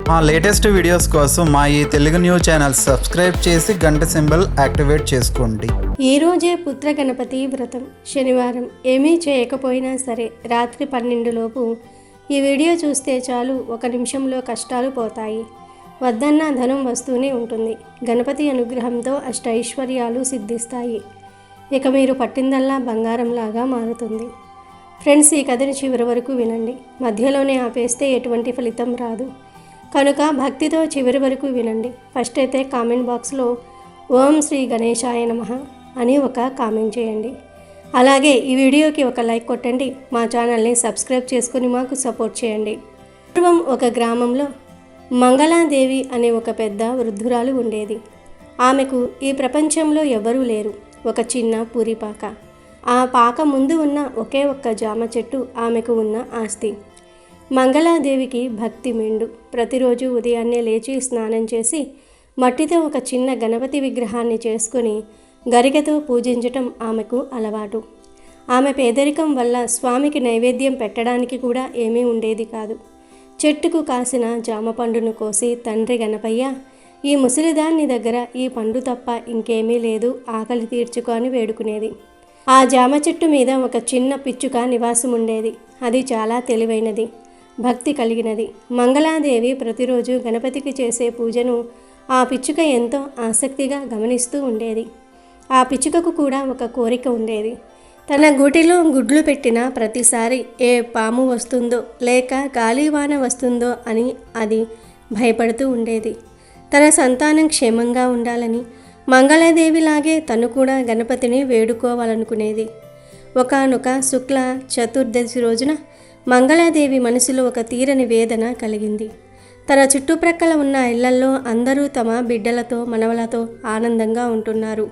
మా latest videos కోసం మా ఈ తెలుగు న్యూస్ ఛానల్ సబ్స్క్రైబ్ చేసి గంట సింబల్ యాక్టివేట్ చేసుకోండి. ఈరోజే పుత్ర గణపతి వ్రతం శనివారం. ఏమీ చేయకపోయినా సరే రాత్రి 12 లోపు ఈ వీడియో చూస్తే చాలు, 1 నిమిషంలో కష్టాలు పోతాయి. వద్దన్న ధనం వస్తూనే ఉంటుంది. గణపతి అనుగ్రహంతో అష్టైశ్వర్యాలు సిద్ధిస్తాయి. ఇక మీరు పట్టిందల్లా బంగారంలాగా మారుతుంది. ఫ్రెండ్స్, ఈ కథని చివరి వరకు వినండి. మధ్యలోనే ఆపేస్తే ఎటువంటి ఫలితం రాదు కనుక భక్తితో చివరి వరకు వినండి. ఫస్ట్ అయితే కామెంట్ బాక్స్లో ఓం శ్రీ గణేశాయ నమః అని ఒక కామెంట్ చేయండి. అలాగే ఈ వీడియోకి ఒక లైక్ కొట్టండి. మా ఛానల్ని సబ్స్క్రైబ్ చేసుకుని మాకు సపోర్ట్ చేయండి. పూర్వం ఒక గ్రామంలో మంగళాదేవి అనే ఒక పెద్ద వృద్ధురాలు ఉండేది. ఆమెకు ఈ ప్రపంచంలో ఎవరూ లేరు. ఒక చిన్న పూరిపాక. ఆ పాక ముందు ఉన్న ఒకే ఒక్క జామ చెట్టు ఆమెకు ఉన్న ఆస్తి. మంగళాదేవికి భక్తి మెండు. ప్రతిరోజు ఉదయాన్నే లేచి స్నానం చేసి మట్టితో ఒక చిన్న గణపతి విగ్రహాన్ని చేసుకొని గరికతో పూజించటం ఆమెకు అలవాటు. ఆమె పేదరికం వల్ల స్వామికి నైవేద్యం పెట్టడానికి కూడా ఏమీ ఉండేది కాదు. చెట్టుకు కాసిన జామ పండును కోసి తండ్రి గణపయ్య, ఈ ముసలిదాన్ని దగ్గర ఈ పండు తప్ప ఇంకేమీ లేదు, ఆకలి తీర్చుకొని వేడుకునేది. ఆ జామ చెట్టు మీద ఒక చిన్న పిచ్చుక నివాసం ఉండేది. అది చాలా తెలివైనది, భక్తి కలిగినది. మంగళాదేవి ప్రతిరోజు గణపతికి చేసే పూజను ఆ పిచ్చుక ఎంతో ఆసక్తిగా గమనిస్తూ ఉండేది. ఆ పిచ్చుకకు కూడా ఒక కోరిక ఉండేది. తన గూటిలో గుడ్లు పెట్టిన ప్రతిసారి ఏ పాము వస్తుందో లేక గాలివాన వస్తుందో అని అది భయపడుతూ ఉండేది. తన సంతానం క్షేమంగా ఉండాలని మంగళాదేవిలాగే తను కూడా గణపతిని వేడుకోవాలనుకునేది. ఒకానొక శుక్ల చతుర్దశి రోజున మంగళాదేవి మనసులో ఒక తీరని వేదన కలిగింది. తన చుట్టుప్రక్కల ఉన్న ఇళ్లల్లో అందరూ తమ బిడ్డలతో మనవలతో ఆనందంగా ఉంటున్నారు.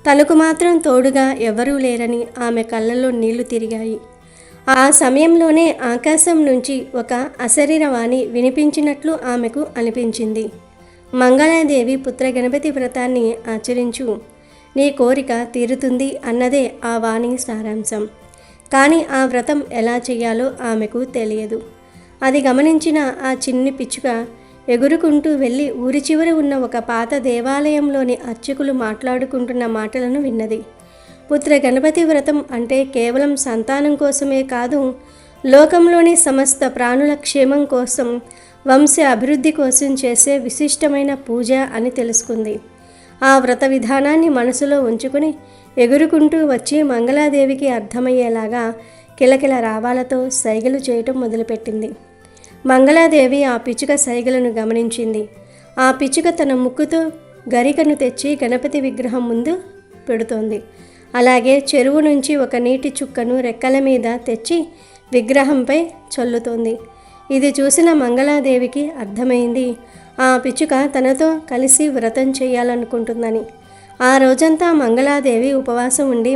తనకు మాత్రం తోడుగా ఎవరూ లేరని ఆమె కళ్ళల్లో నీళ్లు తిరిగాయి. ఆ సమయంలోనే ఆకాశం నుంచి ఒక అశరీరవాణి వినిపించినట్లు ఆమెకు అనిపించింది. మంగళాదేవి పుత్ర గణపతి వ్రతాన్ని ఆచరించు, నీ కోరిక తీరుతుంది అన్నదే ఆ వాణి సారాంశం. కానీ ఆ వ్రతం ఎలా చేయాలో ఆమెకు తెలియదు. అది గమనించిన ఆ చిన్ని పిచ్చుక ఎగురుకుంటూ వెళ్ళి ఊరి చివర ఉన్న ఒక పాత దేవాలయంలోని అర్చకులు మాట్లాడుకుంటున్న మాటలను విన్నది. పుత్ర గణపతి వ్రతం అంటే కేవలం సంతానం కోసమే కాదు, లోకంలోని సమస్త ప్రాణుల క్షేమం కోసం, వంశ అభివృద్ధి కోసం చేసే విశిష్టమైన పూజ అని తెలుసుకుంది. ఆ వ్రత విధానాన్ని మనసులో ఉంచుకుని ఎగురుకుంటూ వచ్చి మంగళాదేవికి అర్థమయ్యేలాగా కిలకిల రావాలతో సైగలు చేయటం మొదలుపెట్టింది. మంగళాదేవి ఆ పిచ్చుక సైగలను గమనించింది. ఆ పిచ్చుక తన ముక్కుతో గరికను తెచ్చి గణపతి విగ్రహం ముందు పెడుతోంది. అలాగే చెరువు నుంచి ఒక నీటి చుక్కను రెక్కల మీద తెచ్చి విగ్రహంపై చల్లుతోంది. ఇది చూసిన మంగళాదేవికి అర్థమైంది ఆ పిచ్చుక తనతో కలిసి వ్రతం చేయాలనుకుంటుందని. ఆ రోజంతా మంగళాదేవి ఉపవాసం ఉండి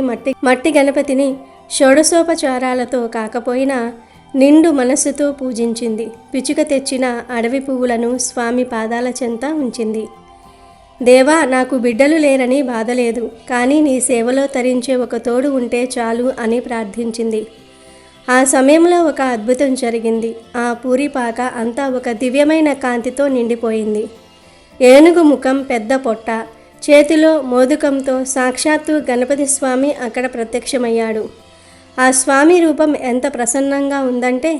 మట్టి గణపతిని షోడశోపచారాలతో కాకపోయినా నిండు మనస్సుతో పూజించింది. పిచ్చుక తెచ్చిన అడవి పువ్వులను స్వామి పాదాల చెంత ఉంచింది. దేవా, నాకు బిడ్డలు లేరని బాధ లేదు, కానీ నీ సేవలో తరించే ఒక తోడు ఉంటే చాలు అని ప్రార్థించింది. ఆ సమయంలో ఒక అద్భుతం జరిగింది. ఆ పూరిపాక అంతా ఒక దివ్యమైన కాంతితో నిండిపోయింది. ఏనుగు ముఖం, పెద్ద పొట్ట, చేతిలో మోదుకంతో సాక్షాత్తు గణపతి స్వామి అక్కడ ప్రత్యక్షమయ్యాడు. ఆ స్వామి రూపం ఎంత ప్రసన్నంగా ఉందంటే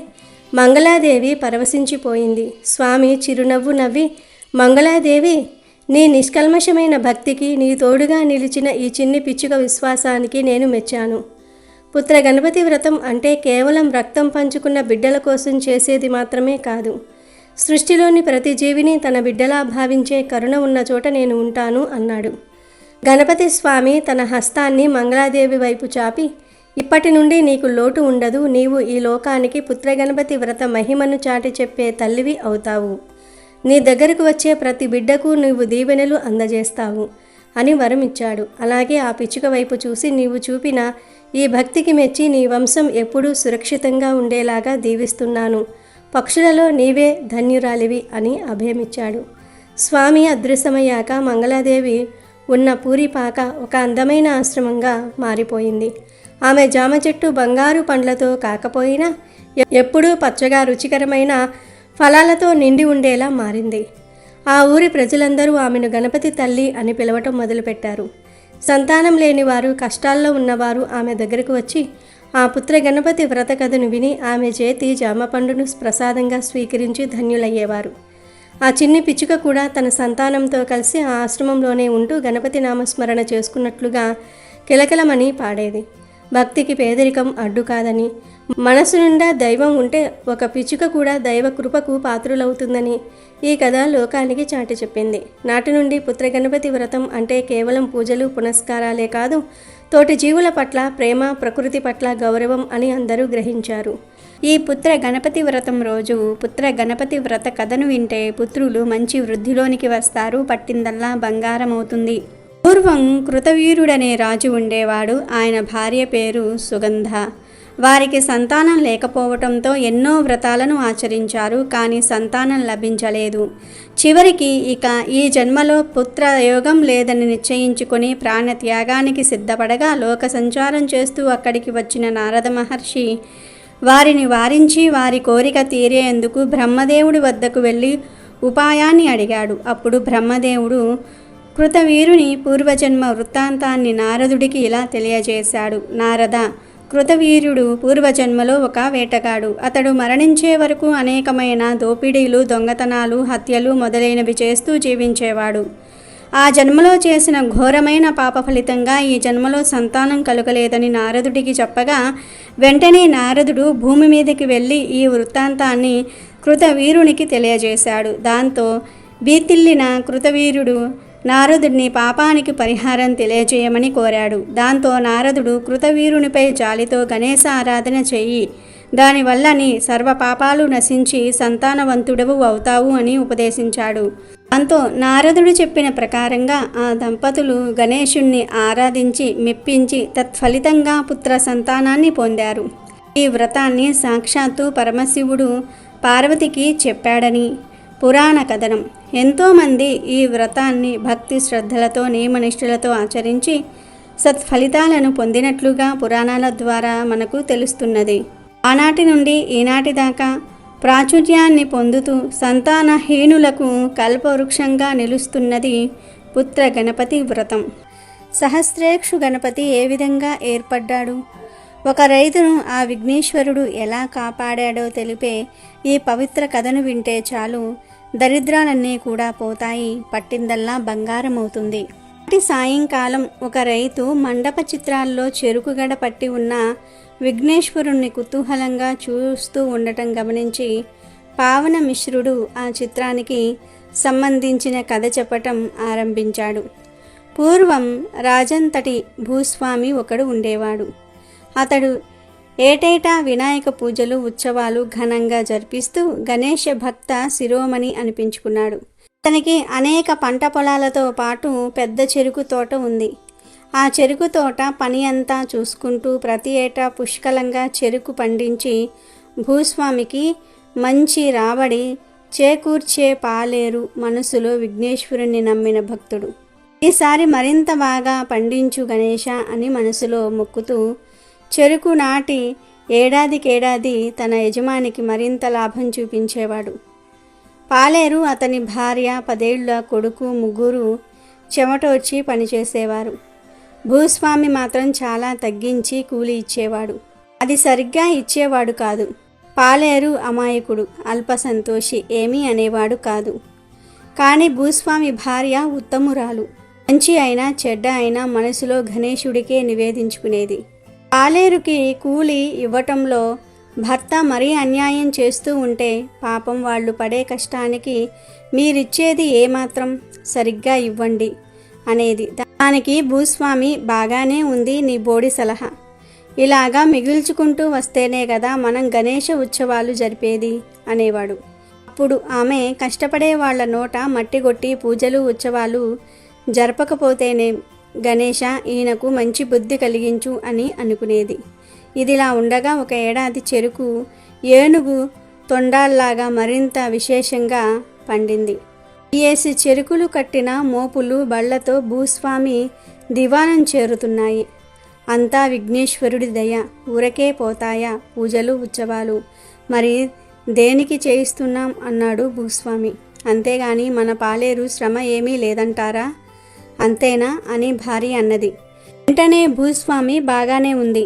మంగళాదేవి పరవశించిపోయింది. స్వామి చిరునవ్వు నవ్వి, మంగళాదేవి, నీ నిష్కల్మషమైన భక్తికి, నీ తోడుగా నిలిచిన ఈ చిన్ని పిచ్చుక విశ్వాసానికి నేను మెచ్చాను. పుత్ర గణపతి వ్రతం అంటే కేవలం రక్తం పంచుకున్న బిడ్డల కోసం చేసేది మాత్రమే కాదు, సృష్టిలోని ప్రతి జీవిని తన బిడ్డలా భావించే కరుణ ఉన్న చోట నేను ఉంటాను అన్నాడు. గణపతి స్వామి తన హస్తాన్ని మంగళాదేవి వైపు చాపి, ఇప్పటి నుండి నీకు లోటు ఉండదు, నీవు ఈ లోకానికి పుత్ర గణపతి వ్రత మహిమను చాటి చెప్పే తల్లివి అవుతావు. నీ దగ్గరకు వచ్చే ప్రతి బిడ్డకు నీవు దీవెనలు అందజేస్తావు అని వరం ఇచ్చాడు. అలాగే ఆ పిచ్చుక వైపు చూసి, నీవు చూపిన ఈ భక్తికి మెచ్చి నీ వంశం ఎప్పుడూ సురక్షితంగా ఉండేలాగా దీవిస్తున్నాను, పక్షులలో నీవే ధన్యురాలివి అని అభయమిచ్చాడు. స్వామి అదృశ్యమయ్యాక మంగళాదేవి ఉన్న పూరిపాక ఒక అందమైన ఆశ్రమంగా మారిపోయింది. ఆమె జామ చెట్టు బంగారు పండ్లతో కాకపోయినా ఎప్పుడూ పచ్చగా రుచికరమైన ఫలాలతో నిండి ఉండేలా మారింది. ఆ ఊరి ప్రజలందరూ ఆమెను గణపతి తల్లి అని పిలవటం మొదలుపెట్టారు. సంతానం లేని వారు, కష్టాల్లో ఉన్నవారు ఆమె దగ్గరకు వచ్చి ఆ పుత్ర గణపతి వ్రత కథను విని ఆమె చేతి జామ పండును ప్రసాదంగా స్వీకరించి ధన్యులయ్యేవారు. ఆ చిన్ని పిచ్చుక కూడా తన సంతానంతో కలిసి ఆ ఆశ్రమంలోనే ఉంటూ గణపతి నామస్మరణ చేసుకున్నట్లుగా కిలకిలమని పాడేది. భక్తికి పేదరికం అడ్డు కాదని, మనసు నిండా దైవం ఉంటే ఒక పిచ్చుక కూడా దైవ కృపకు పాత్రులవుతుందని ఈ కథ లోకానికి చాటి చెప్పింది. నాటి నుండి పుత్ర గణపతి వ్రతం అంటే కేవలం పూజలు పునస్కారాలే కాదు, తోటి జీవుల పట్ల ప్రేమ, ప్రకృతి పట్ల గౌరవం అని అందరూ గ్రహించారు. ఈ పుత్ర గణపతి వ్రతం రోజు పుత్ర గణపతి వ్రత కథను వింటే పుత్రులు మంచి వృద్ధిలోనికి వస్తారు, పట్టిందల్లా బంగారం అవుతుంది. పూర్వం కృతవీరుడనే రాజు ఉండేవాడు. ఆయన భార్య పేరు సుగంధ. వారికి సంతానం లేకపోవటంతో ఎన్నో వ్రతాలను ఆచరించారు, కానీ సంతానం లభించలేదు. చివరికి ఇక ఈ జన్మలో పుత్రయోగం లేదని నిశ్చయించుకొని ప్రాణత్యాగానికి సిద్ధపడగా లోక సంచారం చేస్తూ అక్కడికి వచ్చిన నారద మహర్షి వారిని వారించి వారి కోరిక తీరేందుకు బ్రహ్మదేవుడి వద్దకు వెళ్ళి ఉపాయాన్ని అడిగాడు. అప్పుడు బ్రహ్మదేవుడు కృతవీరుని పూర్వజన్మ వృత్తాంతాన్ని నారదుడికి ఇలా తెలియజేశాడు. నారద, కృతవీరుడు పూర్వజన్మలో ఒక వేటగాడు. అతడు మరణించే వరకు అనేకమైన దోపిడీలు, దొంగతనాలు, హత్యలు మొదలైనవి చేస్తూ జీవించేవాడు. ఆ జన్మలో చేసిన ఘోరమైన పాప ఫలితంగా ఈ జన్మలో సంతానం కలుగలేదని నారదుడికి చెప్పగా వెంటనే నారదుడు భూమి మీదకి వెళ్ళి ఈ వృత్తాంతాన్ని కృతవీరునికి తెలియజేశాడు. దాంతో బీతిల్లిన కృతవీరుడు నారదుడిని పాపానికి పరిహారం తెలియజేయమని కోరాడు. దాంతో నారదుడు కృతవీరునిపై జాలితో గణేశ ఆరాధన చెయ్యి, దానివల్ల నీ సర్వ పాపాలు నశించి సంతానవంతుడవు అవుతావు అని ఉపదేశించాడు. దాంతో నారదుడు చెప్పిన ప్రకారంగా ఆ దంపతులు గణేశుణ్ణి ఆరాధించి మెప్పించి తత్ఫలితంగా పుత్ర సంతానాన్ని పొందారు. ఈ వ్రతాన్ని సాక్షాత్తు పరమశివుడు పార్వతికి చెప్పాడని పురాణ కథనం. ఎంతోమంది ఈ వ్రతాన్ని భక్తి శ్రద్ధలతో నియమనిష్ఠులతో ఆచరించి సత్ఫలితాలను పొందినట్లుగా పురాణాల ద్వారా మనకు తెలుస్తున్నది. ఆనాటి నుండి ఈనాటి దాకా ప్రాచుర్యాన్ని పొందుతూ సంతానహీనులకు కల్పవృక్షంగా నిలుస్తున్నది పుత్ర గణపతి వ్రతం. సహస్రేక్షు గణపతి ఏ విధంగా ఏర్పడ్డాడు, ఒక రైతును ఆ విఘ్నేశ్వరుడు ఎలా కాపాడాడో తెలిపే ఈ పవిత్ర కథను వింటే చాలు, దరిద్రాలన్నీ కూడా పోతాయి, పట్టిందల్లా బంగారం అవుతుంది. నాటి సాయంకాలం ఒక రైతు మండప చిత్రాల్లో చెరుకుగడ పట్టి ఉన్న విఘ్నేశ్వరుణ్ణి కుతూహలంగా చూస్తూ ఉండటం గమనించి పావన మిశ్రుడు ఆ చిత్రానికి సంబంధించిన కథ చెప్పటం ఆరంభించాడు. పూర్వం రాజంతటి భూస్వామి ఒకడు ఉండేవాడు. అతడు ఏటేటా వినాయక పూజలు, ఉత్సవాలు ఘనంగా జరిపిస్తూ గణేశ భక్త శిరోమణి అనిపించుకున్నాడు. అతనికి అనేక పంట పొలాలతో పాటు పెద్ద చెరుకు తోట ఉంది. ఆ చెరుకు తోట పని అంతా చూసుకుంటూ ప్రతి ఏటా పుష్కలంగా చెరుకు పండించి భూస్వామికి మంచి రాబడి చేకూర్చే పాలేరు మనసులో విఘ్నేశ్వరుణ్ణి నమ్మిన భక్తుడు. ఈసారి మరింత బాగా పండించు గణేశ అని మనసులో మొక్కుతూ చెరుకు నాటి ఏడాదికేడాది తన యజమానికి మరింత లాభం చూపించేవాడు. పాలేరు, అతని భార్య, 10 ఏళ్ల కొడుకు ముగ్గురు చెమటోడ్చి పనిచేసేవారు. భూస్వామి మాత్రం చాలా తగ్గించి కూలి ఇచ్చేవాడు. అది సరిగ్గా ఇచ్చేవాడు కాదు. పాలేరు అమాయకుడు, అల్ప సంతోషి, ఏమీ అనేవాడు కాదు. కానీ భూస్వామి భార్య ఉత్తమురాలు. మంచి అయినా చెడ్డ అయినా మనసులో గణేశుడికే నివేదించుకునేది. పాలేరుకి కూలి ఇవ్వటంలో భర్త మరీ అన్యాయం చేస్తూ ఉంటే పాపం వాళ్ళు పడే కష్టానికి మీరిచ్చేది ఏమాత్రం, సరిగ్గా ఇవ్వండి అనేది. దానికి భూస్వామి బాగానే ఉంది నీ బోడి సలహా, ఇలాగా మిగిల్చుకుంటూ వస్తేనే కదా మనం గణేశ ఉత్సవాలు జరిపేది అనేవాడు. అప్పుడు ఆమె కష్టపడే వాళ్ళ నోట మట్టిగొట్టి పూజలు ఉత్సవాలు జరపకపోతేనే గణేశ ఈయనకు మంచి బుద్ధి కలిగించు అని అనుకునేది. ఇదిలా ఉండగా ఒక ఏడాది చెరుకు ఏనుగు తొండాల్లాగా మరింత విశేషంగా పండింది. ఏసి చెరుకులు కట్టిన మోపులు బళ్లతో భూస్వామి దివాణం చేరుతున్నాయి. అంతా విఘ్నేశ్వరుడి దయ. ఊరకే పోతాయా పూజలు ఉత్సవాలు, మరి దేనికి చేయిస్తున్నాం అన్నాడు భూస్వామి. అంతేగాని మన పాలేరు శ్రమ ఏమీ లేదంటారా? అంతేనా అని భార్య అన్నది. వెంటనే భూస్వామి బాగానే ఉంది,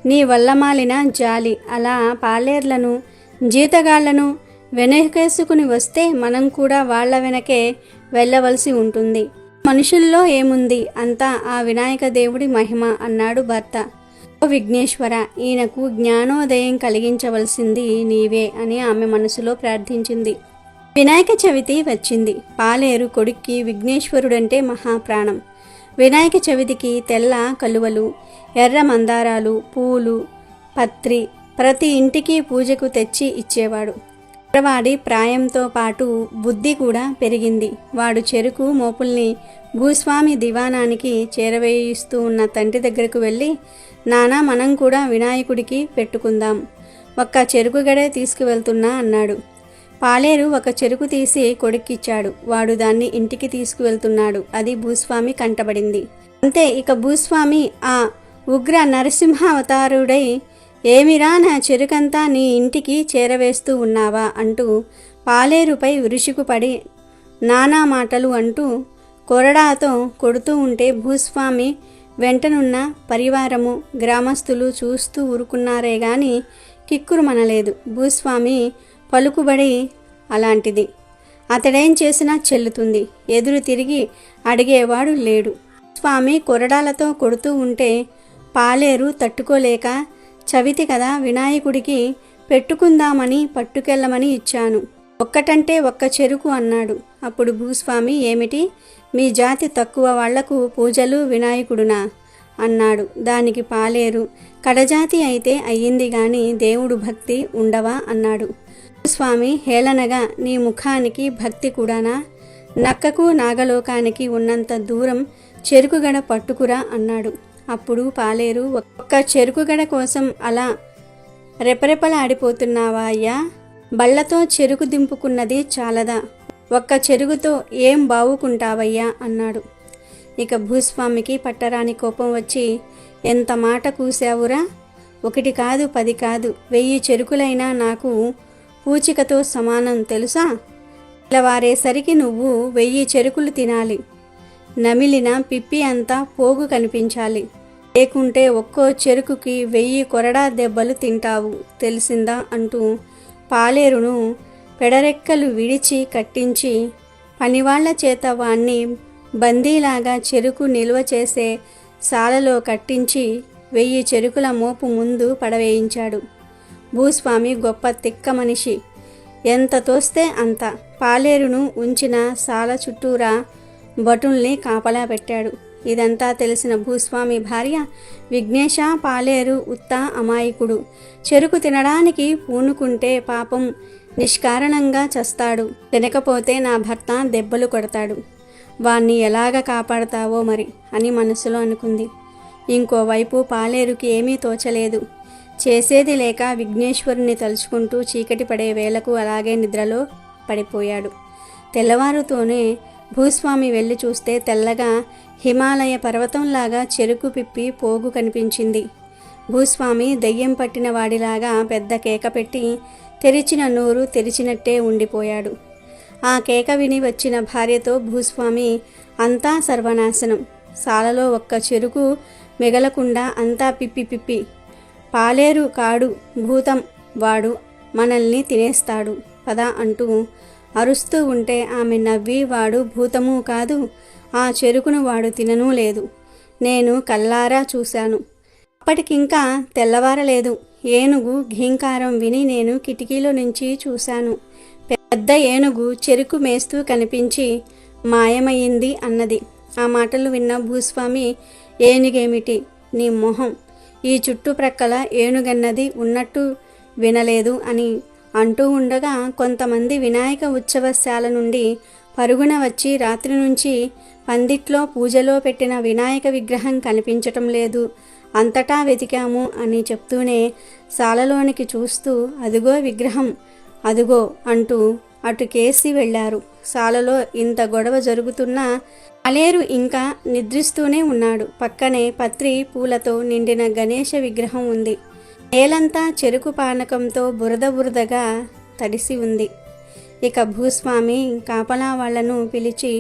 నీ వల్ల మాలిన జాలి. అలా పాలేర్లను జీతగాళ్లను వెనకేసుకుని వస్తే మనం కూడా వాళ్ల వెనకే వెళ్ళవలసి ఉంటుంది. మనుషుల్లో ఏముంది, అంతా ఆ వినాయక దేవుడి మహిమ అన్నాడు భర్త. ఓ విఘ్నేశ్వర, ఈయనకు జ్ఞానోదయం కలిగించవలసింది నీవే అని ఆమె మనసులో ప్రార్థించింది. వినాయక చవితి వచ్చింది. పాలేరు కొడుక్కి విఘ్నేశ్వరుడంటే మహాప్రాణం. వినాయక చవితికి తెల్ల కలువలు, ఎర్ర మందారాలు, పూలు, పత్రి ప్రతి ఇంటికి పూజకు తెచ్చి ఇచ్చేవాడు. వాడి ప్రాయంతో పాటు బుద్ధి కూడా పెరిగింది. వాడు చెరుకు మోపుల్ని భూస్వామి దివాణానికి చేరవేయిస్తూ ఉన్న తండ్రి దగ్గరకు వెళ్ళి, నానా మనం కూడా వినాయకుడికి పెట్టుకుందాం, ఒక్క చెరుకు గడే తీసుకువెళ్తున్నా అన్నాడు. పాలేరు ఒక చెరుకు తీసి కొడుక్కిచ్చాడు. వాడు దాన్ని ఇంటికి తీసుకువెళ్తున్నాడు. అది భూస్వామి కంటబడింది. అంతే, ఇక భూస్వామి ఆ ఉగ్ర నరసింహ అవతారుడై, ఏమిరా నా చెరుకంతా నీ ఇంటికి చేరవేస్తూ ఉన్నావా అంటూ పాలేరుపై విరుచుకుపడి నానా మాటలు అంటూ కొరడాతో కొడుతూ ఉంటే భూస్వామి వెంటనున్న పరివారము గ్రామస్తులు చూస్తూ ఊరుకున్నారే గాని కిక్కురుమనలేదు. భూస్వామి పలుకుబడి అలాంటిది. అతడేం చేసినా చెల్లుతుంది. ఎదురు తిరిగి అడిగేవాడు లేడు. స్వామి కొరడాలతో కొడుతూ ఉంటే పాలేరు తట్టుకోలేక, చవితి కదా, వినాయకుడికి పెట్టుకుందామని పట్టుకెళ్ళమని ఇచ్చాను, ఒక్కటంటే ఒక్క చెరుకు అన్నాడు. అప్పుడు భూస్వామి, ఏమిటి మీ జాతి తక్కువ వాళ్లకు పూజలు వినాయకుడునా అన్నాడు. దానికి పాలేరు, కడజాతి అయితే అయ్యింది గాని దేవుడు భక్తి ఉండవా అన్నాడు. భూస్వామి హేళనగా, నీ ముఖానికి భక్తి కూడానా? నక్కకు నాగలోకానికి ఉన్నంత దూరం చెరుకుగడ పట్టుకురా అన్నాడు. అప్పుడు పాలేరు, ఒక్క చెరుకుగడ కోసం అలా రెపరెపలాడిపోతున్నావా అయ్యా? బళ్లతో చెరుకు దింపుకున్నది చాలదా? ఒక్క చెరుగుతో ఏం బావుకుంటావయ్యా అన్నాడు. ఇక భూస్వామికి పట్టరాని కోపం వచ్చి, ఎంత మాట కూసావురా? 1 కాదు 10 కాదు 1000 చెరుకులైనా నాకు పూచికతో సమానం తెలుసా? తెల్లవారేసరికి నువ్వు 1000 చెరుకులు తినాలి. నమిలిన పిప్పి అంతా పోగు కనిపించాలి. లేకుంటే ఒక్కో చెరుకుకి 1000 కొరడా దెబ్బలు తింటావు, తెలిసిందా అంటూ పాలేరును పెడరెక్కలు విడిచి కట్టించి పనివాళ్ల చేత వాణ్ణి బందీలాగా చెరుకు నిల్వ చేసే సాలలో కట్టించి 1000 చెరుకుల మోపు ముందు పడవేయించాడు. భూస్వామి గొప్ప తిక్క మనిషి. ఎంత తోస్తే అంత. పాలేరును ఉంచిన సాల చుట్టూరా భటుల్ని కాపలా పెట్టాడు. ఇదంతా తెలిసిన భూస్వామి భార్య, విఘ్నేశ, పాలేరు ఉత్త అమాయకుడు. చెరుకు తినడానికి పూనుకుంటే పాపం నిష్కారణంగా చస్తాడు. తినకపోతే నా భర్త దెబ్బలు కొడతాడు. వాణ్ణి ఎలాగ కాపాడతావో మరి అని మనసులో అనుకుంది. ఇంకోవైపు పాలేరుకి ఏమీ తోచలేదు. చేసేది లేక విఘ్నేశ్వరుని తలుచుకుంటూ చీకటి పడే వేళకు అలాగే నిద్రలో పడిపోయాడు. తెల్లవారుతోనే భూస్వామి వెళ్ళి చూస్తే తెల్లగా హిమాలయ పర్వతంలాగా చెరుకు పిప్పి పోగు కనిపించింది. భూస్వామి దెయ్యం పట్టిన వాడిలాగా పెద్ద కేక పెట్టి తెరిచిన నోరు తెరిచినట్టే ఉండిపోయాడు. ఆ కేక విని వచ్చిన భార్యతో, భూస్వామి అంతా సర్వనాశనం, సాలలో ఒక్క చెరుకు మిగలకుండా అంతా పిప్పి పిప్పి, పాలేరు కాడు భూతం, వాడు మనల్ని తినేస్తాడు పద అంటూ అరుస్తూ ఉంటే ఆమె నవ్వి, వాడు భూతమూ కాదు, ఆ చెరుకును వాడు తిననూ లేదు, నేను కల్లారా చూశాను. అప్పటికింకా తెల్లవారలేదు. ఏనుగు ఘీంకారం విని నేను కిటికీలో నుంచి చూశాను. పెద్ద ఏనుగు చెరుకు మేస్తూ కనిపించి మాయమయ్యింది అన్నది. ఆ మాటలు విన్న భూస్వామి, ఏనుగేమిటి నీ మొహం, ఈ చుట్టుప్రక్కల ఏనుగన్నది ఉన్నట్టు వినలేదు అని అంటూ ఉండగా కొంతమంది వినాయక ఉత్సవశాల నుండి పరుగున వచ్చి రాత్రి నుంచి పందిట్లో పూజలో పెట్టిన వినాయక విగ్రహం కనిపించటం లేదు, అంతటా వెతికాము అని చెప్తూనే శాలలోనికి చూస్తూ అదుగో విగ్రహం అదుగో అంటూ అటుకేసి వెళ్లారు. శాలలో ఇంత గొడవ జరుగుతున్నా పాలేరు ఇంకా నిద్రిస్తూనే ఉన్నాడు. పక్కనే పత్రి పూలతో నిండిన గణేశ విగ్రహం ఉంది. నేలంతా చెరుకు పానకంతో బురద బురదగా తడిసి ఉంది. ఇక భూస్వామి కాపలా వాళ్లను పిలిచి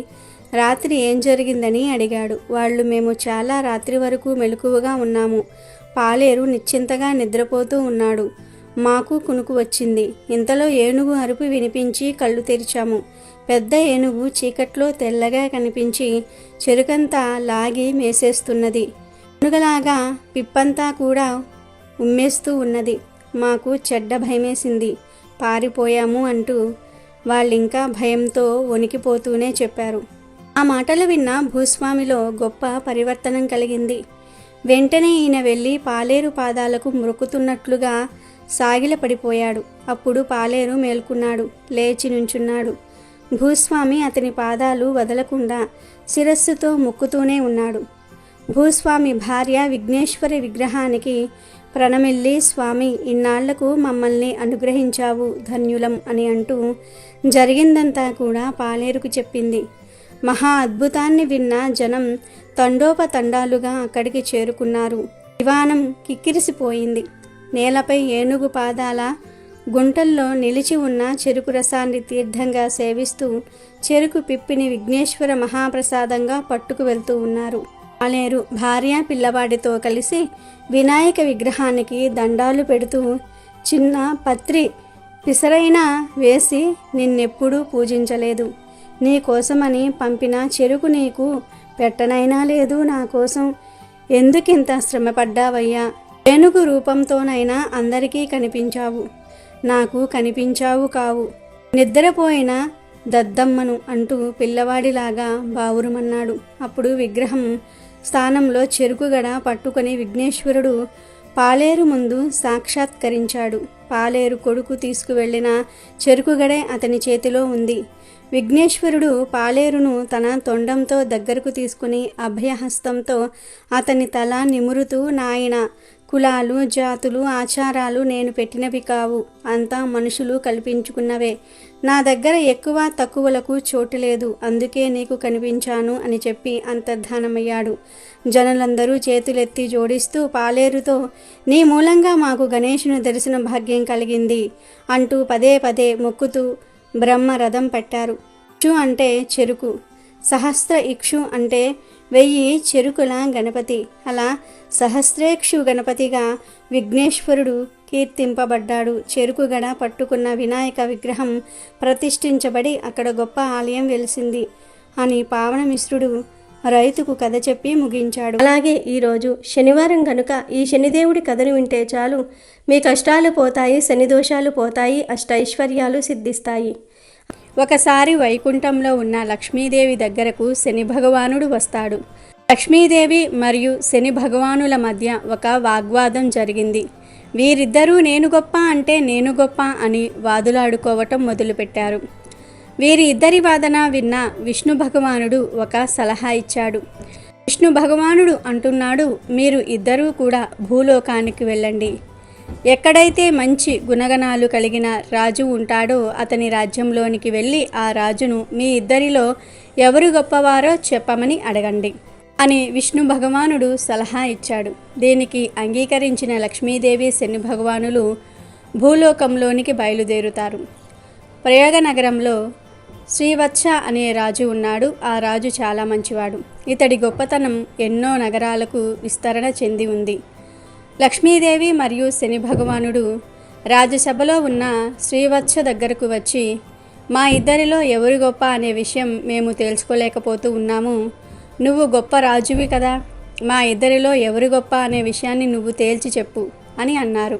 రాత్రి ఏం జరిగిందని అడిగాడు. వాళ్ళు మేము చాలా రాత్రి వరకు మెలకువగా ఉన్నాము. పాలేరు నిశ్చింతగా నిద్రపోతూ ఉన్నాడు. మాకు కునుకు వచ్చింది. ఇంతలో ఏనుగు అరుపు వినిపించి కళ్ళు తెరిచాము. పెద్ద ఏనుగు చీకట్లో తెల్లగా కనిపించి చెరుకంతా లాగి మేసేస్తున్నది. ఏనుగలాగా పిప్పంతా కూడా ఉమ్మేస్తూ ఉన్నది. మాకు చెడ్డ భయమేసింది. పారిపోయాము అంటూ వాళ్ళింకా భయంతో వణికిపోతూనే చెప్పారు. ఆ మాటలు విన్న భూస్వామిలో గొప్ప పరివర్తనం కలిగింది. వెంటనే ఈయన వెళ్ళి పాలేరు పాదాలకు మొక్కుతున్నట్లుగా సాగిలపడిపోయాడు. అప్పుడు పాలేరు మేల్కొన్నాడు, లేచి నుంచున్నాడు. భూస్వామి అతని పాదాలు వదలకుండా శిరస్సుతో మొక్కుతూనే ఉన్నాడు. భూస్వామి భార్య విఘ్నేశ్వరి విగ్రహానికి ప్రణమిల్లి, స్వామి, ఇన్నాళ్లకు మమ్మల్ని అనుగ్రహించావు, ధన్యులం అని అంటూ జరిగిందంతా కూడా పాలేరుకు చెప్పింది. మహా అద్భుతాన్ని విన్న జనం తండోపతండాలుగా అక్కడికి చేరుకున్నారు. దివాణం కిక్కిరిసిపోయింది. నేలపై ఏనుగు పాదాల గుంటల్లో నిలిచి ఉన్న చెరుకు రసాన్ని తీర్థంగా సేవిస్తూ చెరుకు పిప్పిని విఘ్నేశ్వర మహాప్రసాదంగా పట్టుకు వెళ్తూ ఉన్నారు. పాలేరు భార్య పిల్లవాడితో కలిసి వినాయక విగ్రహానికి దండాలు పెడుతూ, చిన్న పత్రి పిసరైనా వేసి నిన్నెప్పుడూ పూజించలేదు. నీ కోసమని పంపిన చెరుకు నీకు పెట్టనైనా లేదు. నా కోసం ఎందుకింత శ్రమపడ్డావయ్యా? ఏనుగు రూపంతోనైనా అందరికీ కనిపించావు, నాకు కనిపించావు కావు. నిద్రపోయిన దద్దమ్మను అంటూ పిల్లవాడిలాగా బావురుమన్నాడు. అప్పుడు విగ్రహం స్థానంలో చెరుకుగడ పట్టుకొని విఘ్నేశ్వరుడు పాలేరు ముందు సాక్షాత్కరించాడు. పాలేరు కొడుకు తీసుకువెళ్లిన చెరుకుగడే అతని చేతిలో ఉంది. విఘ్నేశ్వరుడు పాలేరును తన తొండంతో దగ్గరకు తీసుకుని అభయహస్తంతో అతని తల నిమురుతూ, నాయన, కులాలు, జాతులు, ఆచారాలు నేను పెట్టినవి కావు, అంతా మనుషులు కల్పించుకున్నవే. నా దగ్గర ఎక్కువ తక్కువలకు చోటు లేదు, అందుకే నీకు కనిపించాను అని చెప్పి అంతర్ధానమయ్యాడు. జనులందరూ చేతులెత్తి జోడిస్తూ పాలేరుతో, నీ మూలంగా మాకు గణేశుని దర్శన భాగ్యం కలిగింది అంటూ పదే పదే మొక్కుతూ బ్రహ్మ రథం పట్టారు. ఇక్షు అంటే చెరుకు, సహస్ర ఇక్షు అంటే 1000 చెరుకుల గణపతి. అలా సహస్రేక్షు గణపతిగా విఘ్నేశ్వరుడు కీర్తింపబడ్డాడు. చెరుకుగడ పట్టుకున్న వినాయక విగ్రహం ప్రతిష్ఠించబడి అక్కడ గొప్ప ఆలయం వెలిసింది అని పావనమిశ్రుడు రైతుకు కథ చెప్పి ముగించాడు. అలాగే ఈరోజు శనివారం కనుక ఈ శనిదేవుడి కథను వింటే చాలు, మీ కష్టాలు పోతాయి, శని దోషాలు పోతాయి, అష్టైశ్వర్యాలు సిద్ధిస్తాయి. ఒకసారి వైకుంఠంలో ఉన్న లక్ష్మీదేవి దగ్గరకు శని భగవానుడు వస్తాడు. లక్ష్మీదేవి మరియు శని భగవానుల మధ్య ఒక వాగ్వాదం జరిగింది. వీరిద్దరూ నేను గొప్ప అంటే నేను గొప్ప అని వాదులాడుకోవటం మొదలుపెట్టారు. వీరి ఇద్దరి వాదన విన్న విష్ణు భగవానుడు ఒక సలహా ఇచ్చాడు. విష్ణు భగవానుడు అంటున్నాడు, మీరు ఇద్దరూ కూడా భూలోకానికి వెళ్ళండి. ఎక్కడైతే మంచి గుణగణాలు కలిగిన రాజు ఉంటాడో అతని రాజ్యంలోనికి వెళ్ళి ఆ రాజును మీ ఇద్దరిలో ఎవరు గొప్పవారో చెప్పమని అడగండి అని విష్ణు భగవానుడు సలహా ఇచ్చాడు. దీనికి అంగీకరించిన లక్ష్మీదేవి శని భగవానులు భూలోకంలోనికి బయలుదేరుతారు. ప్రయాగ నగరంలో శ్రీవత్స అనే రాజు ఉన్నాడు. ఆ రాజు చాలా మంచివాడు. ఇతడి గొప్పతనం ఎన్నో నగరాలకు విస్తరణ చెంది ఉంది. లక్ష్మీదేవి మరియు శని భగవానుడు రాజసభలో ఉన్న శ్రీవత్స దగ్గరకు వచ్చి, మా ఇద్దరిలో ఎవరు గొప్ప అనే విషయం మేము తేల్చుకోలేకపోతూ ఉన్నాము. నువ్వు గొప్ప రాజువి కదా, మా ఇద్దరిలో ఎవరు గొప్ప అనే విషయాన్ని నువ్వు తేల్చి చెప్పు అని అన్నారు.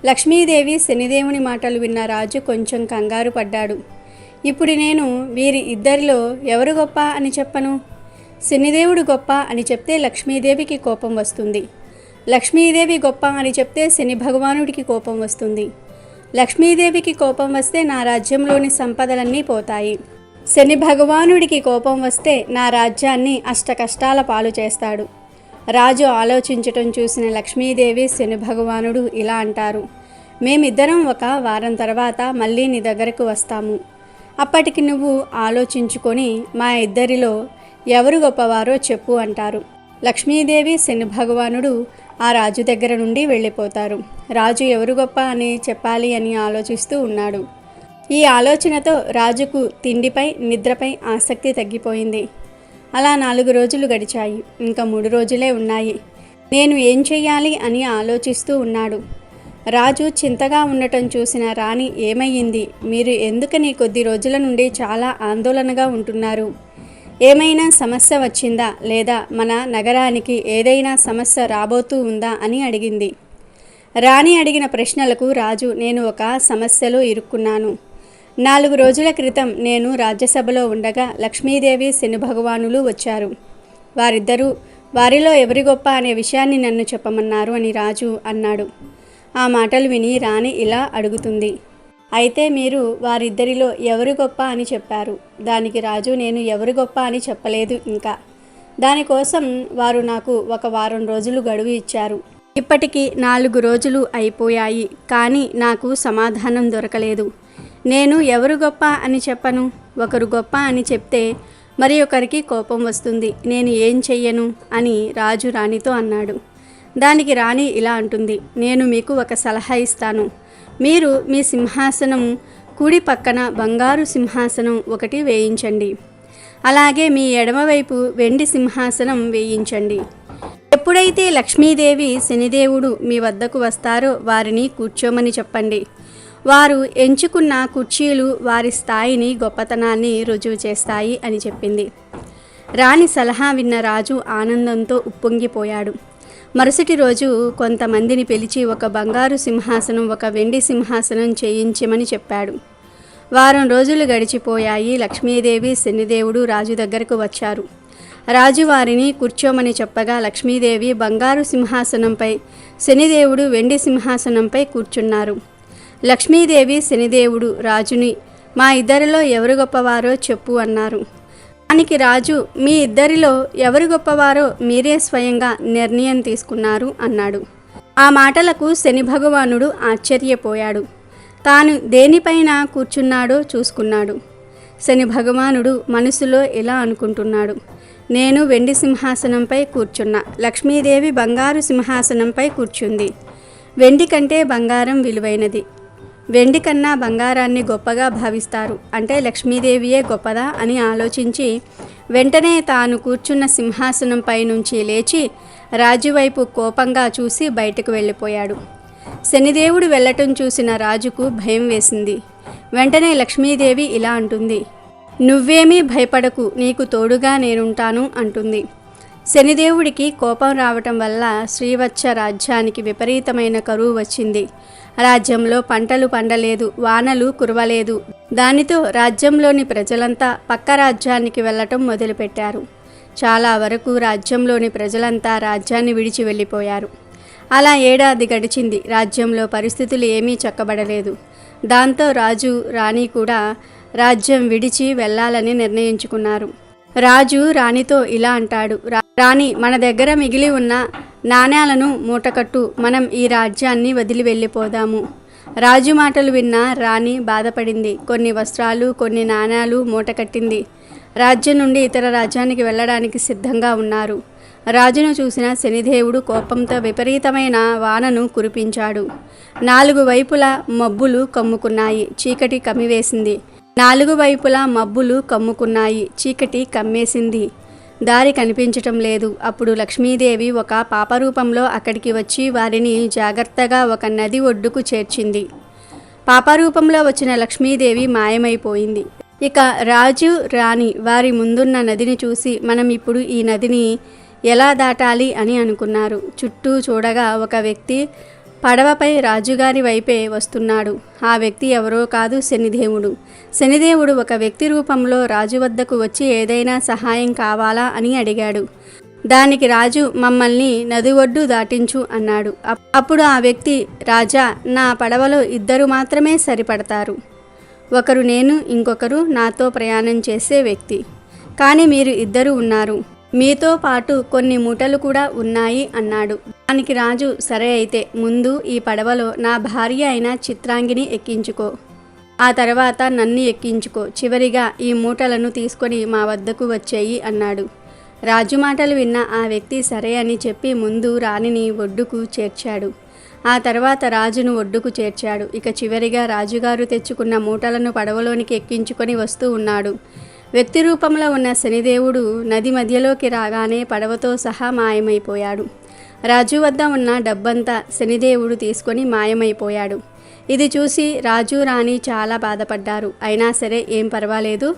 లక్ష్మీదేవి శనిదేవుని మాటలు విన్న రాజు కొంచెం కంగారు పడ్డాడు. ఇప్పుడు నేను వీరి ఇద్దరిలో ఎవరు గొప్ప అని చెప్పను? శనిదేవుడు గొప్ప అని చెప్తే లక్ష్మీదేవికి కోపం వస్తుంది. లక్ష్మీదేవి గొప్ప అని చెప్తే శని భగవానుడికి కోపం వస్తుంది. లక్ష్మీదేవికి కోపం వస్తే నా రాజ్యంలోని సంపదలన్నీ పోతాయి. శని భగవానుడికి కోపం వస్తే నా రాజ్యాన్ని అష్టకష్టాల పాలు చేస్తాడు. రాజు ఆలోచించటం చూసిన లక్ష్మీదేవి శని భగవానుడు ఇలా అంటారు, మేమిద్దరం ఒక వారం తర్వాత మళ్ళీ నీ దగ్గరకు వస్తాము. అప్పటికి నువ్వు ఆలోచించుకొని మా ఇద్దరిలో ఎవరు గొప్పవారో చెప్పు అంటారు. లక్ష్మీదేవి శని భగవానుడు ఆ రాజు దగ్గర నుండి వెళ్ళిపోతారు. రాజు ఎవరు గొప్ప అని చెప్పాలి అని ఆలోచిస్తూ ఉన్నాడు. ఈ ఆలోచనతో రాజుకు తిండిపై నిద్రపై ఆసక్తి తగ్గిపోయింది. అలా 4 రోజులు గడిచాయి. ఇంకా 3 రోజులే ఉన్నాయి. నేను ఏం చెయ్యాలి అని ఆలోచిస్తూ ఉన్నాడు. రాజు చింతగా ఉండటం చూసిన రాణి, ఏమయ్యింది? మీరు ఎందుకని కొద్ది రోజుల నుండి చాలా ఆందోళనగా ఉంటున్నారు? ఏమైనా సమస్య వచ్చిందా, లేదా మన నగరానికి ఏదైనా సమస్య రాబోతూ ఉందా అని అడిగింది. రాణి అడిగిన ప్రశ్నలకు రాజు, నేను ఒక సమస్యలో ఇరుక్కున్నాను. 4 రోజుల క్రితం నేను రాజ్యసభలో ఉండగా లక్ష్మీదేవి, శని భగవానులు వచ్చారు. వారిద్దరూ వారిలో ఎవరి గొప్ప అనే విషయాన్ని నన్ను చెప్పమన్నారు అని రాజు అన్నాడు. ఆ మాటలు విని రాణి ఇలా అడుగుతుంది, అయితే మీరు వారిద్దరిలో ఎవరు గొప్ప అని చెప్పారు? దానికి రాజు, నేను ఎవరు గొప్ప అని చెప్పలేదు. ఇంకా దానికోసం వారు నాకు 1 వారం రోజులు గడువు ఇచ్చారు. ఇప్పటికి 4 రోజులు అయిపోయాయి, కానీ నాకు సమాధానం దొరకలేదు. నేను ఎవరు గొప్ప అని చెప్పను? ఒకరు గొప్ప అని చెప్తే మరి ఒకరికి కోపం వస్తుంది. నేను ఏం చెయ్యను అని రాజు రాణితో అన్నాడు. దానికి రాణి ఇలా అంటుంది, నేను మీకు ఒక సలహా ఇస్తాను. మీరు మీ సింహాసనం కుడి పక్కన బంగారు సింహాసనం ఒకటి వేయించండి. అలాగే మీ ఎడమవైపు వెండి సింహాసనం వేయించండి. ఎప్పుడైతే లక్ష్మీదేవి, శనిదేవుడు మీ వద్దకు వస్తారో వారిని కూర్చోమని చెప్పండి. వారు ఎంచుకున్న కుర్చీలు వారి స్థాయిని, గొప్పతనాన్ని రుజువు చేస్తాయి అని చెప్పింది. రాణి సలహా విన్న రాజు ఆనందంతో ఉప్పొంగిపోయాడు. మరుసటి రోజు కొంతమందిని పిలిచి ఒక బంగారు సింహాసనం, ఒక వెండి సింహాసనం చేయించమని చెప్పాడు. వారం రోజులు గడిచిపోయాయి. లక్ష్మీదేవి, శనిదేవుడు రాజు దగ్గరకు వచ్చారు. రాజు వారిని కూర్చోమని చెప్పగా లక్ష్మీదేవి బంగారు సింహాసనంపై, శనిదేవుడు వెండి సింహాసనంపై కూర్చున్నారు. లక్ష్మీదేవి, శనిదేవుడు రాజుని, మా ఇద్దరిలో ఎవరు గొప్పవారో చెప్పు అన్నారు. దానికి రాజు, మీ ఇద్దరిలో ఎవరు గొప్పవారో మీరే స్వయంగా నిర్ణయం తీసుకున్నారు అన్నాడు. ఆ మాటలకు శని భగవానుడు ఆశ్చర్యపోయాడు. తాను దేనిపైన కూర్చున్నాడో చూసుకున్నాడు. శని భగవానుడు మనసులో ఇలా అనుకుంటున్నాడు, నేను వెండి సింహాసనంపై కూర్చున్నా, లక్ష్మీదేవి బంగారు సింహాసనంపై కూర్చుంది. వెండి కంటే బంగారం విలువైనది. వెండి కన్నా బంగారాన్ని గొప్పగా భావిస్తారు. అంటే లక్ష్మీదేవియే గొప్పదా అని ఆలోచించి వెంటనే తాను కూర్చున్న సింహాసనంపై నుంచి లేచి రాజువైపు కోపంగా చూసి బయటకు వెళ్ళిపోయాడు. శనిదేవుడు వెళ్ళటం చూసిన రాజుకు భయం వేసింది. వెంటనే లక్ష్మీదేవి ఇలా అంటుంది, నువ్వేమీ భయపడకు, నీకు తోడుగా నేనుంటాను అంటుంది. శనిదేవుడికి కోపం రావటం వల్ల శ్రీవత్స రాజ్యానికి విపరీతమైన కరువు వచ్చింది. రాజ్యంలో పంటలు పండలేదు, వానలు కురవలేదు. దానితో రాజ్యంలోని ప్రజలంతా పక్క రాజ్యానికి వెళ్ళటం మొదలుపెట్టారు. చాలా వరకు రాజ్యంలోని ప్రజలంతా రాజ్యాన్ని విడిచి వెళ్ళిపోయారు. అలా ఏడాది గడిచింది. రాజ్యంలో పరిస్థితులు ఏమీ చక్కబడలేదు. దాంతో రాజు, రాణి కూడా రాజ్యం విడిచి వెళ్ళాలని నిర్ణయించుకున్నారు. రాజు రాణితో ఇలా అంటాడు, రాణి, మన దగ్గర మిగిలి ఉన్న నాణేలను మూటకట్టు, మనం ఈ రాజ్యాన్ని వదిలి వెళ్ళిపోదాము. రాజు మాటలు విన్న రాణి బాధపడింది. కొన్ని వస్త్రాలు, కొన్ని నాణేలు మూటకట్టింది. రాజ్యం నుండి ఇతర రాజ్యానికి వెళ్ళడానికి సిద్ధంగా ఉన్నారు. రాజును చూసిన శనిదేవుడు కోపంతో విపరీతమైన వానను కురిపించాడు. 4 వైపులా మబ్బులు కమ్ముకున్నాయి. చీకటి కమ్మివేసింది. 4 వైపులా మబ్బులు కమ్ముకున్నాయి. చీకటి కమ్మేసింది. దారి కనిపించటం లేదు. అప్పుడు లక్ష్మీదేవి ఒక పాపరూపంలో అక్కడికి వచ్చి వారిని జాగ్రత్తగా ఒక నది ఒడ్డుకు చేర్చింది. పాపరూపంలో వచ్చిన లక్ష్మీదేవి మాయమైపోయింది. ఇక రాజు, రాణి వారి ముందున్న నదిని చూసి మనం ఇప్పుడు ఈ నదిని ఎలా దాటాలి అని అనుకున్నారు. చుట్టూ చూడగా ఒక వ్యక్తి పడవపై రాజుగారి వైపే వస్తున్నాడు. ఆ వ్యక్తి ఎవరో కాదు, శనిదేవుడు. శనిదేవుడు ఒక వ్యక్తి రూపంలో రాజు వద్దకు వచ్చి ఏదైనా సహాయం కావాలా అని అడిగాడు. దానికి రాజు, మమ్మల్ని నది ఒడ్డు దాటించు అన్నాడు. అప్పుడు ఆ వ్యక్తి, రాజా, నా పడవలో 2 మాత్రమే సరిపడతారు. ఒకరు నేను, ఇంకొకరు నాతో ప్రయాణం చేసే వ్యక్తి. కానీ మీరు 2 ఉన్నారు. మీతో పాటు కొన్ని మూటలు కూడా ఉన్నాయి అన్నాడు. దానికి రాజు, సరే అయితే ముందు ఈ పడవలో నా భార్య అయిన చిత్రాంగిని ఎక్కించుకో, ఆ తర్వాత నన్ను ఎక్కించుకో, చివరిగా ఈ మూటలను తీసుకొని మా వద్దకు వచ్చేయి అన్నాడు. రాజు మాటలు విన్న ఆ వ్యక్తి సరే అని చెప్పి ముందు రాణిని ఒడ్డుకు చేర్చాడు. ఆ తర్వాత రాజును ఒడ్డుకు చేర్చాడు. ఇక చివరిగా రాజుగారు తెచ్చుకున్న మూటలను పడవలోనికి ఎక్కించుకొని వస్తూ ఉన్నాడు. వ్యక్తి రూపంలో ఉన్న శనిదేవుడు నది మధ్యలోకి రాగానే పడవతో సహా మాయమైపోయాడు. రాజు వద్ద ఉన్న డబ్బంతా శనిదేవుడు తీసుకొని మాయమైపోయాడు. ఇది చూసి రాజు రాణి చాలా బాధపడ్డారు. అయినా సరే ఏం పర్వాలేదు,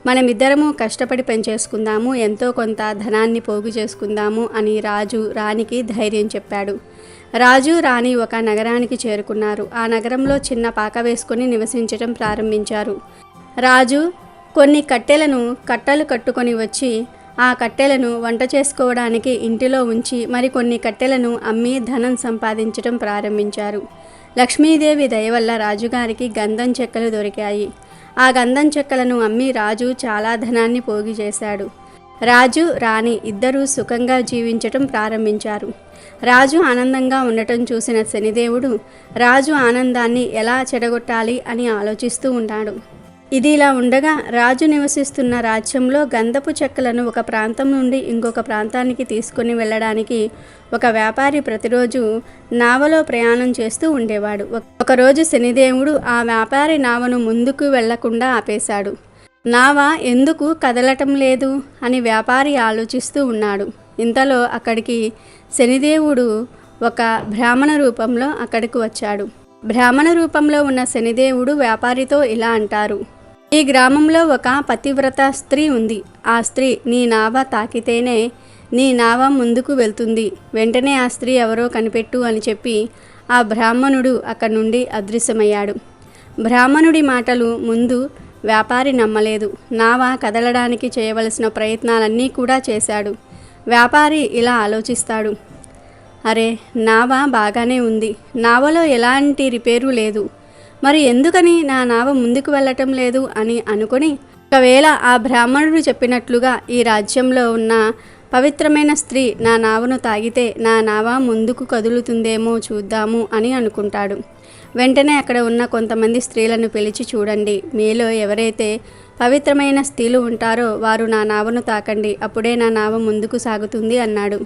మనమిద్దరము కష్టపడి పనిచేసుకుందాము, ఎంతో కొంత ధనాన్ని పోగు చేసుకుందాము అని రాజు రాణికి ధైర్యం చెప్పాడు. రాజు రాణి ఒక నగరానికి చేరుకున్నారు. ఆ నగరంలో చిన్న పాక వేసుకొని నివసించడం ప్రారంభించారు. రాజు కొన్ని కట్టలు కట్టుకొని వచ్చి ఆ కట్టెలను వంట చేసుకోవడానికి ఇంటిలో ఉంచి మరికొన్ని కట్టెలను అమ్మి ధనం సంపాదించడం ప్రారంభించారు. లక్ష్మీదేవి దయ వల్ల రాజుగారికి గంధం చెక్కలు దొరికాయి. ఆ గంధం చెక్కలను అమ్మి రాజు చాలా ధనాన్ని పోగు చేశాడు. రాజు రాణి ఇద్దరూ సుఖంగా జీవించటం ప్రారంభించారు. రాజు ఆనందంగా ఉండటం చూసిన శనిదేవుడు రాజు ఆనందాన్ని ఎలా చెడగొట్టాలి అని ఆలోచిస్తూ ఉన్నాడు. ఇది ఇలా ఉండగా రాజు నివసిస్తున్న రాజ్యంలో గంధపు చెక్కలను ఒక ప్రాంతం నుండి ఇంకొక ప్రాంతానికి తీసుకుని వెళ్ళడానికి ఒక వ్యాపారి ప్రతిరోజు నావలో ప్రయాణం చేస్తూ ఉండేవాడు. ఒకరోజు శనిదేవుడు ఆ వ్యాపారి నావను ముందుకు వెళ్లకుండా ఆపేశాడు. నావ ఎందుకు కదలటం లేదు అని వ్యాపారి ఆలోచిస్తూ ఉన్నాడు. ఇంతలో అక్కడికి శనిదేవుడు ఒక బ్రాహ్మణ రూపంలో అక్కడికి వచ్చాడు. బ్రాహ్మణ రూపంలో ఉన్న శనిదేవుడు వ్యాపారితో ఇలా అంటారు: ఈ గ్రామంలో ఒక పతివ్రత స్త్రీ ఉంది. ఆ స్త్రీ నీ నావ తాకితేనే నీ నావ ముందుకు వెళ్తుంది. వెంటనే ఆ స్త్రీ ఎవరో కనిపెట్టు అని చెప్పి ఆ బ్రాహ్మణుడు అక్కడి నుండి అదృశ్యమయ్యాడు. బ్రాహ్మణుడి మాటలు ముందు వ్యాపారి నమ్మలేదు. నావ కదలడానికి చేయవలసిన ప్రయత్నాలన్నీ కూడా చేశాడు. వ్యాపారి ఇలా ఆలోచిస్తాడు: అరే, నావ బాగానే ఉంది, నావలో ఎలాంటి రిపేరు లేదు, మరి ఎందుకని నా నావ ముందుకు వెళ్ళటం లేదు అని అనుకొని, ఒకవేళ ఆ బ్రాహ్మణుడు చెప్పినట్లుగా ఈ రాజ్యంలో ఉన్న పవిత్రమైన స్త్రీ నా నావను తాగితే నా నావ ముందుకు కదులుతుందేమో చూద్దాము అని అనుకుంటాడు. వెంటనే అక్కడ ఉన్న కొంతమంది స్త్రీలను పిలిచి, చూడండి, మీలో ఎవరైతే పవిత్రమైన స్త్రీలు ఉంటారో వారు నా నావను తాకండి, అప్పుడే నా నావ ముందుకు సాగుతుంది అన్నాడు.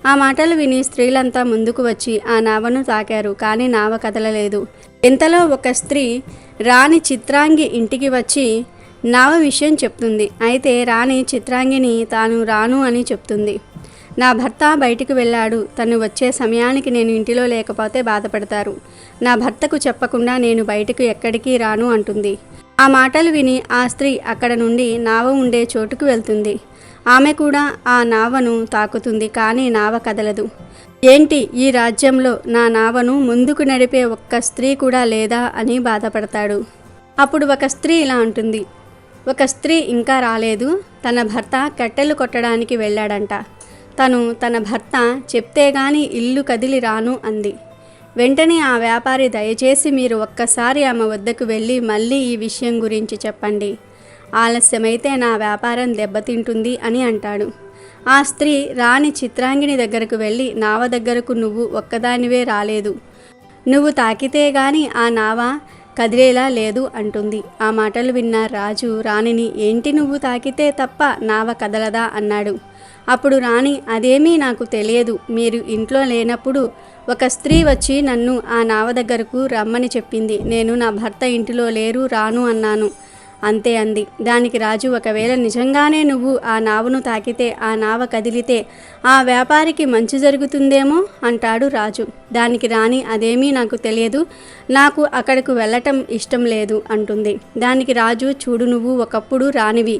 ఆ మాటలు విని స్త్రీలంతా ముందుకు వచ్చి ఆ నావను తాకారు. కానీ నావ కదలలేదు. ఇంతలో ఒక స్త్రీ రాణి చిత్రాంగి ఇంటికి వచ్చి నావ విషయం చెప్తుంది. అయితే రాణి చిత్రాంగిని తాను రాను అని చెప్తుంది. నా భర్త బయటికి వెళ్ళాడు, తను వచ్చే సమయానికి నేను ఇంటిలో లేకపోతే బాధపడతారు, నా భర్తకు చెప్పకుండా నేను బయటకు ఎక్కడికి రాను అంటుంది. ఆ మాటలు విని ఆ స్త్రీ అక్కడ నుండి నావ ఉండే చోటుకు వెళ్తుంది. ఆమె కూడా ఆ నావను తాకుతుంది. కానీ నావ కదలదు. ఏంటి, ఈ రాజ్యంలో నా నావను ముందుకు నడిపే ఒక్క స్త్రీ కూడా లేదా అని బాధపడతాడు. అప్పుడు ఒక స్త్రీ ఇలా అంటుంది: ఒక స్త్రీ ఇంకా రాలేదు, తన భర్త కట్టెలు కొట్టడానికి వెళ్ళాడంట, తన భర్త చెప్తే గాని ఇల్లు కదిలి రాను అంది. వెంటనే ఆ వ్యాపారి, దయచేసి మీరు ఒక్కసారి ఆమె వద్దకు వెళ్ళి మళ్ళీ ఈ విషయం గురించి చెప్పండి, ఆలస్యమైతే నా వ్యాపారం దెబ్బతింటుంది అని అంటాడు. ఆ స్త్రీ రాణి చిత్రాంగిని దగ్గరకు వెళ్ళి, నావ దగ్గరకు నువ్వు ఒక్కదానివే రాలేదు, నువ్వు తాకితే గాని ఆ నావ కదిలేలా లేదు అంటుంది. ఆ మాటలు విన్న రాజు రాణిని, ఏంటి నువ్వు తాకితే తప్ప నావ కదలదా అన్నాడు. అప్పుడు రాణి, అదేమీ నాకు తెలియదు, మీరు ఇంట్లో లేనప్పుడు ఒక స్త్రీ వచ్చి నన్ను ఆ నావ దగ్గరకు రమ్మని చెప్పింది, నేను నా భర్త ఇంటిలో లేరు, రాను అన్నాను, అంతే అంది. దానికి రాజు, ఒకవేళ నిజంగానే నువ్వు ఆ నావను తాకితే, ఆ నావ కదిలితే ఆ వ్యాపారికి మంచి జరుగుతుందేమో అంటాడు రాజు. దానికి రాణి, అదేమీ నాకు తెలియదు, నాకు అక్కడకు వెళ్ళటం ఇష్టం లేదు అంటుంది. దానికి రాజు, చూడు, నువ్వు ఒకప్పుడు రాణివి,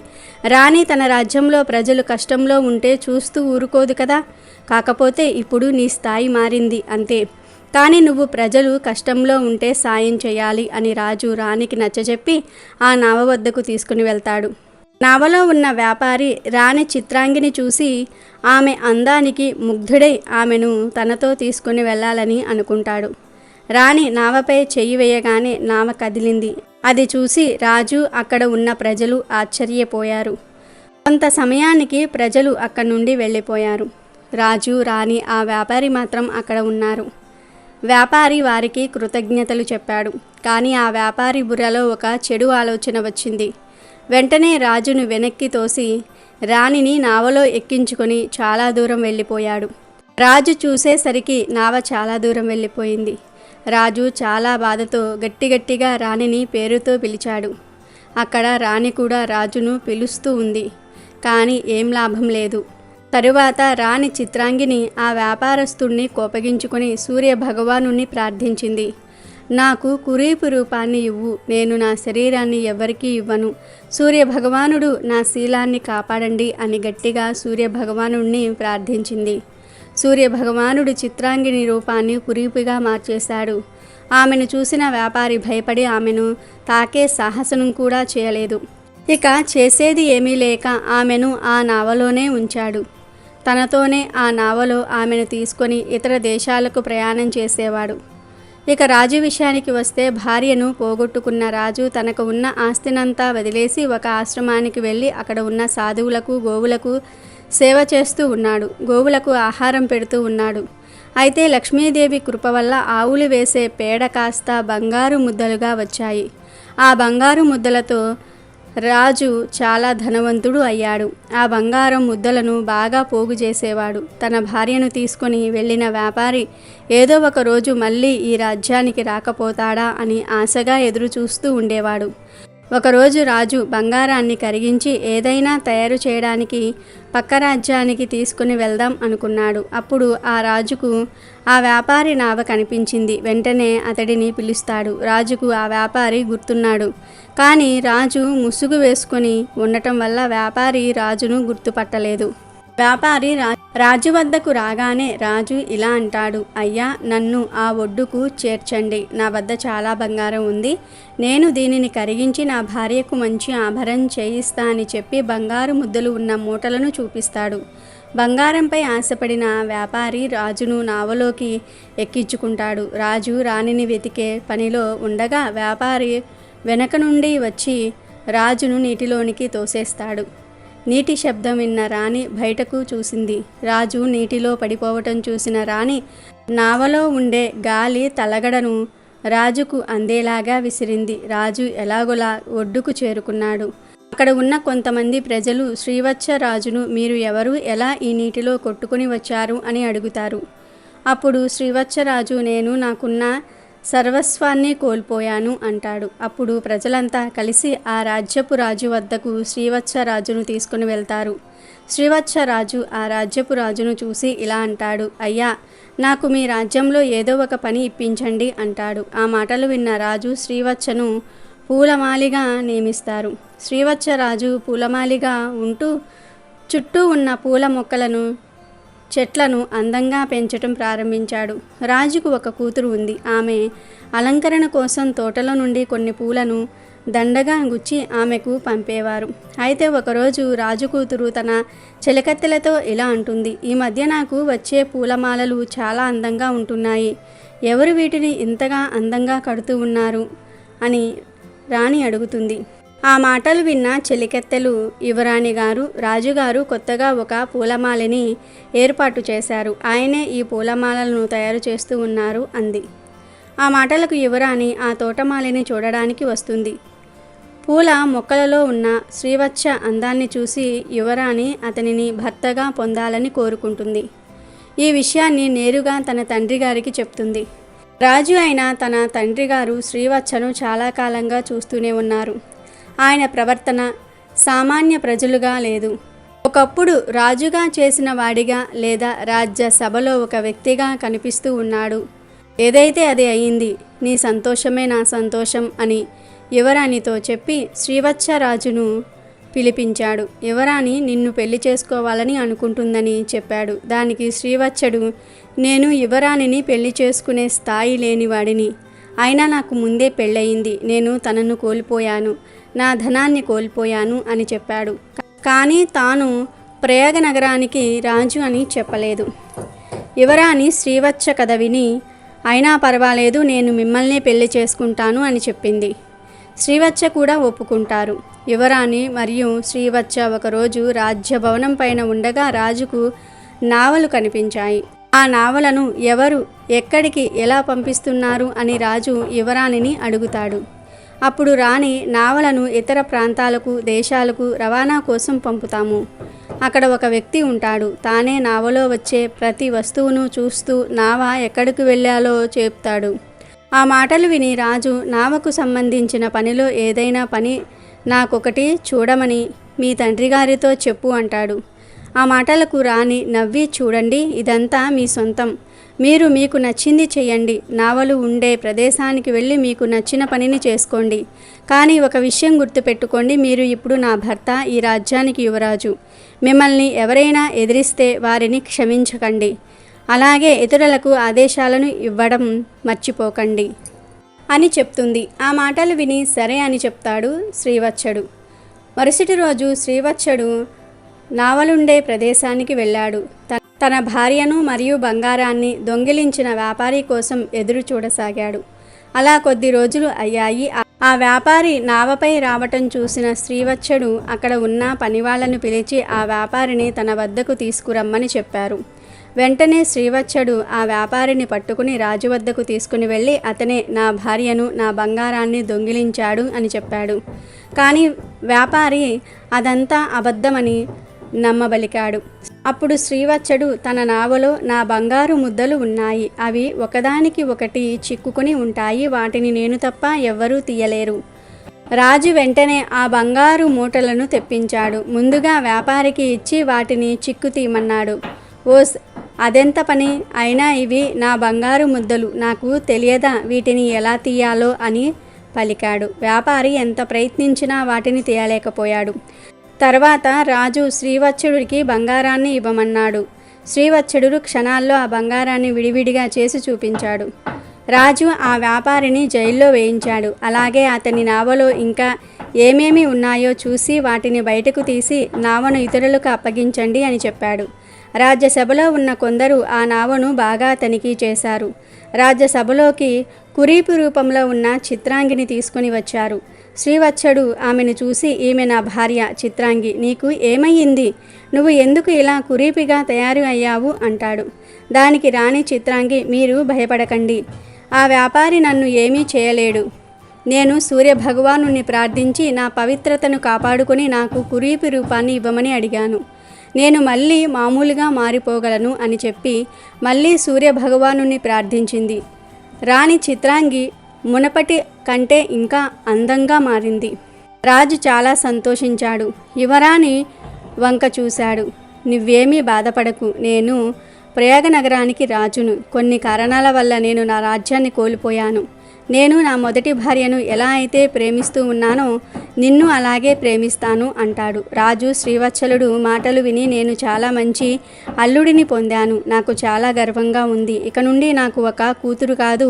రాణి తన రాజ్యంలో ప్రజలు కష్టంలో ఉంటే చూస్తూ ఊరుకోదు కదా, కాకపోతే ఇప్పుడు నీ స్థాయి మారింది అంతే, కానీ నువ్వు ప్రజలు కష్టంలో ఉంటే సాయం చేయాలి అని రాజు రాణికి నచ్చజెప్పి ఆ నావ వద్దకు తీసుకుని వెళ్తాడు. నావలో ఉన్న వ్యాపారి రాణి చిత్రాంగిని చూసి ఆమె అందానికి ముగ్ధుడై ఆమెను తనతో తీసుకుని వెళ్ళాలని అనుకుంటాడు. రాణి నావపై చెయ్యి వేయగానే నావ కదిలింది. అది చూసి రాజు, అక్కడ ఉన్న ప్రజలు ఆశ్చర్యపోయారు. కొంత సమయానికి ప్రజలు అక్కడి నుండి వెళ్ళిపోయారు. రాజు రాణి ఆ వ్యాపారి మాత్రం అక్కడ ఉన్నారు. వ్యాపారి వారికి కృతజ్ఞతలు చెప్పాడు. కానీ ఆ వ్యాపారి బుర్రలో ఒక చెడు ఆలోచన వచ్చింది. వెంటనే రాజును వెనక్కి తోసి, రాణిని నావలో ఎక్కించుకొని చాలా దూరం వెళ్ళిపోయాడు. రాజు చూసేసరికి నావ చాలా దూరం వెళ్ళిపోయింది. రాజు చాలా బాధతో గట్టిగా రాణిని పేరుతో పిలిచాడు. అక్కడ రాణి కూడా రాజును పిలుస్తూ ఉంది. కానీ ఏం లాభం లేదు. తరువాత రాణి చిత్రాంగిని ఆ వ్యాపారస్తుణ్ణి కోపగించుకొని సూర్య భగవానుణ్ణి ప్రార్థించింది. నాకు కురీపు రూపాన్ని ఇవ్వు, నేను నా శరీరాన్ని ఎవరికీ ఇవ్వను. సూర్య భగవానుడు నా శీలాన్ని కాపాడండి అని గట్టిగా సూర్య భగవానుణ్ణి ప్రార్థించింది. సూర్య భగవానుడు చిత్రాంగిని రూపాన్ని కురీపుగా మార్చేశాడు. ఆమెను చూసిన వ్యాపారి భయపడి ఆమెను తాకే సాహసం కూడా చేయలేదు. ఇక చేసేది ఏమీ లేక ఆమెను ఆ నావలోనే ఉంచాడు. తనతోనే ఆ నావలో ఆమెను తీసుకొని ఇతర దేశాలకు ప్రయాణం చేసేవాడు. ఇక రాజు విషయానికి వస్తే, భార్యను పోగొట్టుకున్న రాజు తనకు ఉన్న ఆస్తినంతా వదిలేసి ఒక ఆశ్రమానికి వెళ్ళి అక్కడ ఉన్న సాధువులకు గోవులకు సేవ చేస్తూ ఉన్నాడు. గోవులకు ఆహారం పెడుతూ ఉన్నాడు. అయితే లక్ష్మీదేవి కృప వల్ల ఆవులు వేసే పేడ కాస్త బంగారు ముద్దలుగా వచ్చాయి. ఆ బంగారు ముద్దలతో రాజు చాలా ధనవంతుడు అయ్యాడు. ఆ బంగారం ముద్దలను బాగా పోగు చేసేవాడు. తన భార్యను తీసుకొని వెళ్ళిన వ్యాపారి ఏదో ఒక రోజు మళ్ళీ ఈ రాజ్యానికి రాకపోతాడా అని ఆశగా ఎదురు చూస్తూ ఉండేవాడు. ఒకరోజు రాజు బంగారాన్ని కరిగించి ఏదైనా తయారు చేయడానికి పక్క రాజ్యానికి తీసుకుని వెళ్దాం అనుకున్నాడు. అప్పుడు ఆ రాజుకు ఆ వ్యాపారి నావ కనిపించింది. వెంటనే అతడిని పిలుస్తాడు. రాజుకు ఆ వ్యాపారి గుర్తున్నాడు. కానీ రాజు ముసుగు వేసుకొని ఉండటం వల్ల వ్యాపారి రాజును గుర్తుపట్టలేదు. వ్యాపారి రాజు వద్దకు రాగానే రాజు ఇలా అంటాడు, అయ్యా, నన్ను ఆ ఒడ్డుకు చేర్చండి. నా వద్ద చాలా బంగారం ఉంది. నేను దీనిని కరిగించి నా భార్యకు మంచి ఆభరణం చేయిస్తా అని చెప్పి బంగారు ముద్దలు ఉన్న మూటలను చూపిస్తాడు. బంగారంపై ఆశపడిన వ్యాపారి రాజును నావలోకి ఎక్కించుకుంటాడు. రాజు రాణిని వెతికే పనిలో ఉండగా వ్యాపారి వెనక నుండి వచ్చి రాజును నీటిలోనికి తోసేస్తాడు. నీటి శబ్దం విన్న రాణి బయటకు చూసింది. రాజు నీటిలో పడిపోవటం చూసిన రాణి నావలో ఉండే గాలి తలగడను రాజుకు అందేలాగా విసిరింది. రాజు ఎలాగోలా ఒడ్డుకు చేరుకున్నాడు. అక్కడ ఉన్న కొంతమంది ప్రజలు శ్రీవత్స రాజును, మీరు ఎవరు, ఎలా ఈ నీటిలో కొట్టుకుని వచ్చారు అని అడుగుతారు. అప్పుడు శ్రీవత్సరాజు, నేను నాకున్న సర్వస్వాన్ని కోల్పోయాను అంటాడు. అప్పుడు ప్రజలంతా కలిసి ఆ రాజ్యపు రాజు వద్దకు శ్రీవత్సరాజును తీసుకుని వెళ్తారు. శ్రీవత్సరాజు ఆ రాజ్యపు రాజును చూసి ఇలా అంటాడు, అయ్యా, నాకు మీ రాజ్యంలో ఏదో ఒక పని ఇప్పించండి అంటాడు. ఆ మాటలు విన్న రాజు శ్రీవత్సను పూలమాలిగా నియమిస్తారు. శ్రీవత్సరాజు పూలమాలిగా ఉంటూ చుట్టూ ఉన్న పూల మొక్కలను చెట్లను అందంగా పెంచటం ప్రారంభించాడు. రాజుకు ఒక కూతురు ఉంది. ఆమె అలంకరణ కోసం తోటలో నుండి కొన్ని పూలను దండగా గుచ్చి ఆమెకు పంపేవారు. అయితే ఒకరోజు రాజు కూతురు తన చెలికత్తెలతో ఇలా అంటుంది, ఈ మధ్య నాకు వచ్చే పూలమాలలు చాలా అందంగా ఉంటున్నాయి. ఎవరు వీటిని ఇంతగా అందంగా కడుతూ ఉన్నారు అని రాణి అడుగుతుంది. ఆ మాటలు విన్న చెలికెత్తెలు, యువరాణి గారు, రాజుగారు కొత్తగా ఒక పూలమాలని ఏర్పాటు చేశారు. ఆయనే ఈ పూలమాలను తయారు చేస్తూ ఉన్నారు అంది. ఆ మాటలకు యువరాణి ఆ తోటమాలిని చూడడానికి వస్తుంది. పూల మొక్కలలో ఉన్న శ్రీవత్స అందాన్ని చూసి యువరాణి అతనిని భర్తగా పొందాలని కోరుకుంటుంది. ఈ విషయాన్ని నేరుగా తన తండ్రి గారికి చెప్తుంది. రాజు అయిన తన తండ్రి గారు శ్రీవత్సను చాలా కాలంగా చూస్తూనే ఉన్నారు. ఆయన ప్రవర్తన సామాన్య ప్రజలుగా లేదు. ఒకప్పుడు రాజుగా చేసిన వాడిగా లేదా రాజ్య సభలో ఒక వ్యక్తిగా కనిపిస్తూ ఉన్నాడు. ఏదైతే అది అయింది, నీ సంతోషమే నా సంతోషం అని యువరాణితో చెప్పి శ్రీవత్సరాజును పిలిపించాడు. యువరాణి నిన్ను పెళ్లి చేసుకోవాలని అనుకుంటుందని చెప్పాడు. దానికి శ్రీవత్సడు, నేను యువరాణిని పెళ్లి చేసుకునే స్థాయి లేనివాడిని. అయినా నాకు ముందే పెళ్ళయింది. నేను తనను కోల్పోయాను, నా ధనాన్ని కోల్పోయాను అని చెప్పాడు. కానీ తాను ప్రయాగ నగరానికి రాజు అని చెప్పలేదు. యువరాణి శ్రీవత్స కథ విని, అయినా పర్వాలేదు, నేను మిమ్మల్నే పెళ్లి చేసుకుంటాను అని చెప్పింది. శ్రీవత్స కూడా ఒప్పుకుంటారు. యువరాణి మరియు శ్రీవత్స ఒకరోజు రాజ్యభవనం పైన ఉండగా రాజుకు నావలు కనిపించాయి. ఆ నావలను ఎవరు ఎక్కడికి ఎలా పంపిస్తున్నారు అని రాజు యువరాణిని అడుగుతాడు. అప్పుడు రాణి, నావలను ఇతర ప్రాంతాలకు, దేశాలకు రవాణా కోసం పంపుతాము. అక్కడ ఒక వ్యక్తి ఉంటాడు. తానే నావలో వచ్చే ప్రతి వస్తువును చూస్తూ నావ ఎక్కడికి వెళ్ళాలో చెప్తాడు. ఆ మాటలు విని రాజు, నావకు సంబంధించిన పనిలో ఏదైనా పని నాకొకటి చూడమని మీ తండ్రి గారితో చెప్పు అంటాడు. ఆ మాటలకు రాణి నవ్వి, చూడండి, ఇదంతా మీ సొంతం. మీరు మీకు నచ్చింది చేయండి. నావలు ఉండే ప్రదేశానికి వెళ్ళి మీకు నచ్చిన పనిని చేసుకోండి. కానీ ఒక విషయం గుర్తుపెట్టుకోండి, మీరు ఇప్పుడు నా భర్త, ఈ రాజ్యానికి యువరాజు. మిమ్మల్ని ఎవరైనా ఎదిరిస్తే వారిని క్షమించకండి. అలాగే ఇతరులకు ఆదేశాలను ఇవ్వడం మర్చిపోకండి అని చెప్తుంది. ఆ మాటలు విని సరే అని చెప్తాడు శ్రీవత్సడు. మరుసటి రోజు శ్రీవత్సడు నావలుండే ప్రదేశానికి వెళ్ళాడు. తన భార్యను మరియు బంగారాన్ని దొంగిలించిన వ్యాపారి కోసం ఎదురు చూడసాగాడు. అలా కొద్ది రోజులు అయ్యాయి. ఆ వ్యాపారి నావపై రావటం చూసిన శ్రీవత్సడు అక్కడ ఉన్న పనివాళ్లను పిలిచి ఆ వ్యాపారిని తన వద్దకు తీసుకురమ్మని చెప్పారు. వెంటనే శ్రీవత్సడు ఆ వ్యాపారిని పట్టుకుని రాజు వద్దకు తీసుకుని వెళ్ళి, అతనే నా భార్యను, నా బంగారాన్ని దొంగిలించాడు అని చెప్పాడు. కానీ వ్యాపారి అదంతా అబద్ధమని నమ్మబలికాడు. అప్పుడు శ్రీవత్సడు, తన నావలో నా బంగారు ముద్దలు ఉన్నాయి. అవి ఒకదానికి ఒకటి చిక్కుకుని ఉంటాయి. వాటిని నేను తప్ప ఎవ్వరూ తీయలేరు. రాజు వెంటనే ఆ బంగారు మూటలను తెప్పించాడు. ముందుగా వ్యాపారికి ఇచ్చి వాటిని చిక్కు తీయమన్నాడు. ఓస్, అదెంత పని అయినా ఇవి నా బంగారు ముద్దలు, నాకు తెలియదా వీటిని ఎలా తీయాలో అని పలికాడు. వ్యాపారి ఎంత ప్రయత్నించినా వాటిని తీయలేకపోయాడు. తర్వాత రాజు శ్రీవత్సడుడికి బంగారాన్ని ఇవ్వమన్నాడు. శ్రీవత్సడు క్షణాల్లో ఆ బంగారాన్ని విడివిడిగా చేసి చూపించాడు. రాజు ఆ వ్యాపారిని జైల్లో వేయించాడు. అలాగే అతని నావలో ఇంకా ఏమేమి ఉన్నాయో చూసి వాటిని బయటకు తీసి నావను ఇతరులకు అప్పగించండి అని చెప్పాడు. రాజ్యసభలో ఉన్న కొందరు ఆ నావను బాగా తనిఖీ చేశారు. రాజ్యసభలోకి కురీపు రూపంలో ఉన్న చిత్రాంగిని తీసుకుని వచ్చారు. శ్రీవత్సడు ఆమెను చూసి, ఈమె నా భార్య చిత్రాంగి. నీకు ఏమయ్యింది? నువ్వు ఎందుకు ఇలా కురీపిగా తయారు అయ్యావు అంటాడు. దానికి రాణి చిత్రాంగి, మీరు భయపడకండి. ఆ వ్యాపారి నన్ను ఏమీ చేయలేడు. నేను సూర్యభగవానుని ప్రార్థించి నా పవిత్రతను కాపాడుకొని నాకు కురీపి రూపాన్ని ఇవ్వమని అడిగాను. నేను మళ్ళీ మామూలుగా మారిపోగలను అని చెప్పి మళ్ళీ సూర్యభగవానుని ప్రార్థించింది. రాణి చిత్రాంగి మునపటి కంటే ఇంకా అందంగా మారింది. రాజు చాలా సంతోషించాడు. యువరాణి వంక చూశాడు. నువ్వేమీ బాధపడకు, నేను ప్రయాగ నగరానికి రాజును. కొన్ని కారణాల వల్ల నేను నా రాజ్యాన్ని కోల్పోయాను. నేను నా మొదటి భార్యను ఎలా అయితే ప్రేమిస్తూ ఉన్నానో నిన్ను అలాగే ప్రేమిస్తాను అంటాడు. రాజు శ్రీవత్సలుడు మాటలు విని, నేను చాలా మంచి అల్లుడిని పొందాను. నాకు చాలా గర్వంగా ఉంది. ఇక నుండి నాకు ఒక కూతురు కాదు,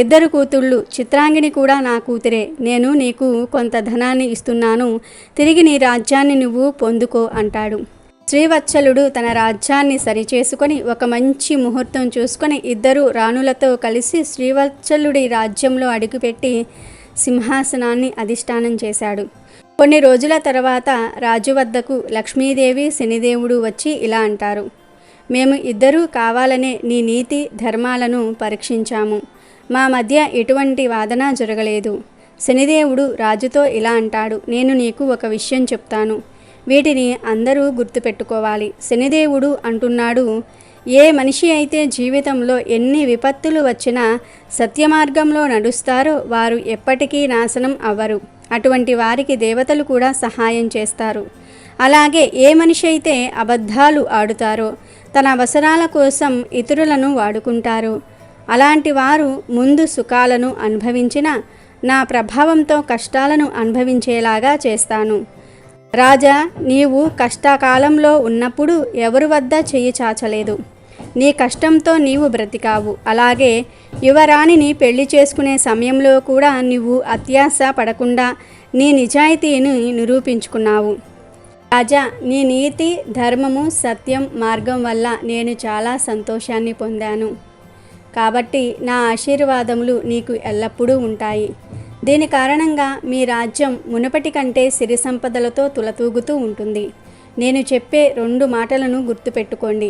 2 కూతుళ్ళు. చిత్రాంగిని కూడా నా కూతురే. నేను నీకు కొంత ధనాన్ని ఇస్తున్నాను. తిరిగి నీ రాజ్యాన్ని నువ్వు పొందుకో అంటాడు. శ్రీవత్సలుడు తన రాజ్యాన్ని సరిచేసుకొని ఒక మంచి ముహూర్తం చూసుకొని 2 రాణులతో కలిసి శ్రీవత్సలుడి రాజ్యంలో అడుగుపెట్టి సింహాసనాన్ని అధిష్టానం చేశాడు. కొన్ని రోజుల తర్వాత రాజు వద్దకు లక్ష్మీదేవి, శనిదేవుడు వచ్చి ఇలా అంటారు. మేము 2 కావాలనే నీ నీతి ధర్మాలను పరీక్షించాము. మా మధ్య ఎటువంటి వాదన జరగలేదు. శనిదేవుడు రాజుతో ఇలా అంటాడు. నేను నీకు ఒక విషయం చెప్తాను. వీటిని అందరూ గుర్తుపెట్టుకోవాలి. శనిదేవుడు అంటున్నాడు, ఏ మనిషి అయితే జీవితంలో ఎన్ని విపత్తులు వచ్చినా సత్యమార్గంలో నడుస్తారో వారు ఎప్పటికీ నాశనం అవ్వరు. అటువంటి వారికి దేవతలు కూడా సహాయం చేస్తారు. అలాగే ఏ మనిషి అయితే అబద్ధాలు ఆడుతారో, తన అవసరాల కోసం ఇతరులను వాడుకుంటారో, అలాంటి వారు ముందు సుఖాలను అనుభవించిన నా ప్రభావంతో కష్టాలను అనుభవించేలాగా చేస్తాను. రాజా, నీవు కష్టకాలంలో ఉన్నప్పుడు ఎవరి వద్ద చెయ్యి చాచలేదు. నీ కష్టంతో నీవు బ్రతికావు. అలాగే యువరాణిని పెళ్లి చేసుకునే సమయంలో కూడా నీవు అత్యాశ పడకుండా నీ నిజాయితీని నిరూపించుకున్నావు. రాజా, నీ నీతి, ధర్మము, సత్యం మార్గం వల్ల నేను చాలా సంతోషాన్ని పొందాను. కాబట్టి నా ఆశీర్వాదములు నీకు ఎల్లప్పుడూ ఉంటాయి. దీని కారణంగా మీ రాజ్యం మునుపటి కంటే సిరి సంపదలతో తులతూగుతూ ఉంటుంది. నేను చెప్పే 2 మాటలను గుర్తుపెట్టుకోండి.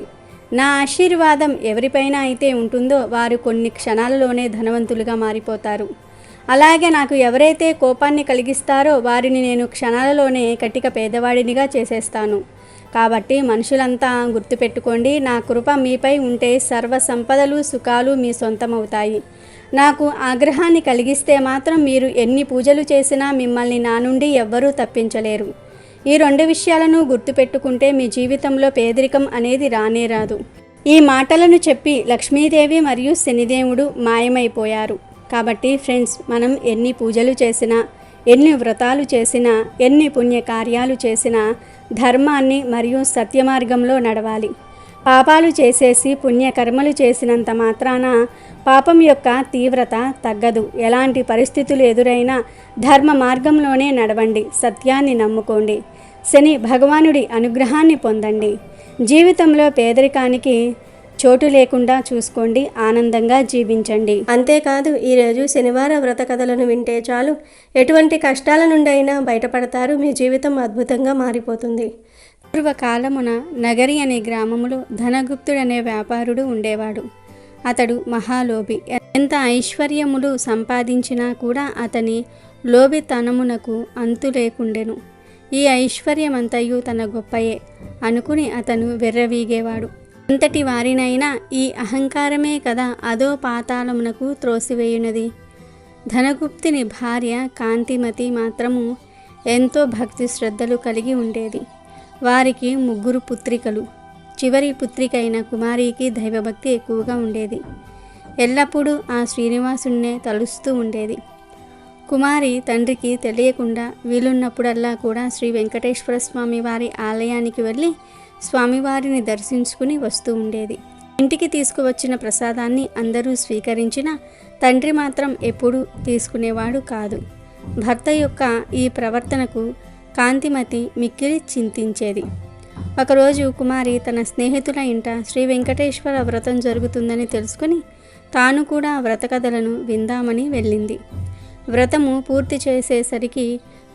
నా ఆశీర్వాదం ఎవరిపైన అయితే ఉంటుందో వారు కొన్ని క్షణాలలోనే ధనవంతులుగా మారిపోతారు. అలాగే నాకు ఎవరైతే కోపాన్ని కలిగిస్తారో వారిని నేను క్షణాలలోనే కటిక పేదవాడినిగా చేసేస్తాను. కాబట్టి మనుషులంతా గుర్తుపెట్టుకోండి, నా కృప మీపై ఉంటే సర్వ సంపదలు సుఖాలు మీ సొంతమవుతాయి. నాకు ఆగ్రహాన్ని కలిగిస్తే మాత్రం మీరు ఎన్ని పూజలు చేసినా మిమ్మల్ని నా నుండి ఎవ్వరూ తప్పించలేరు. ఈ 2 విషయాలను గుర్తుపెట్టుకుంటే మీ జీవితంలో పేదరికం అనేది రానే రాదు. ఈ మాటలను చెప్పి లక్ష్మీదేవి మరియు శనిదేవుడు మాయమైపోయారు. కాబట్టి ఫ్రెండ్స్, మనం ఎన్ని పూజలు చేసినా, ఎన్ని వ్రతాలు చేసినా, ఎన్ని పుణ్యకార్యాలు చేసినా ధర్మాన్ని మరియు సత్యమార్గంలో నడవాలి. పాపాలు చేసేసి పుణ్యకర్మలు చేసినంత మాత్రాన పాపం యొక్క తీవ్రత తగ్గదు. ఎలాంటి పరిస్థితులు ఎదురైనా ధర్మ మార్గంలోనే నడవండి, సత్యాన్ని నమ్ముకోండి, శని భగవానుడి అనుగ్రహాన్ని పొందండి. జీవితంలో పేదరికానికి చోటు లేకుండా చూసుకోండి, ఆనందంగా జీవించండి. అంతేకాదు, ఈరోజు శనివార వ్రత కథలను వింటే చాలు, ఎటువంటి కష్టాల నుండి అయినా బయటపడతారు. మీ జీవితం అద్భుతంగా మారిపోతుంది. పూర్వకాలమున నగరి అనే గ్రామములో ధనగుప్తుడనే వ్యాపారుడు ఉండేవాడు. అతడు మహాలోభి. ఎంత ఐశ్వర్యములు సంపాదించినా కూడా అతని లోభితనమునకు అంతు లేకుండెను. ఈ ఐశ్వర్యమంతయు తన గొప్పయే అనుకుని అతను వెర్రవీగేవాడు. అంతటి వారినైనా ఈ అహంకారమే కదా అదో పాతాళమునకు త్రోసివేయునది. ధనగుప్తుని భార్య కాంతిమతి మాత్రము ఎంతో భక్తి శ్రద్ధలు కలిగి ఉండేది. వారికి 3 పుత్రికలు. చివరి పుత్రిక అయిన కుమారికి దైవభక్తి ఎక్కువగా ఉండేది. ఎల్లప్పుడూ ఆ శ్రీనివాసున్నే తలుస్తూ ఉండేది. కుమారి తండ్రికి తెలియకుండా వీలున్నప్పుడల్లా కూడా శ్రీ వెంకటేశ్వర స్వామి వారి ఆలయానికి వెళ్ళి స్వామివారిని దర్శించుకుని వస్తూ ఉండేది. ఇంటికి తీసుకువచ్చిన ప్రసాదాన్ని అందరూ స్వీకరించిన తండ్రి మాత్రం ఎప్పుడూ తీసుకునేవాడు కాదు. భర్త యొక్క ఈ ప్రవర్తనకు కాంతిమతి మిక్కిలి చింతించేది. ఒకరోజు కుమారి తన స్నేహితుల ఇంట శ్రీ వెంకటేశ్వర వ్రతం జరుగుతుందని తెలుసుకుని తాను కూడా వ్రత కథలను విందామని వెళ్ళింది. వ్రతము పూర్తి చేసేసరికి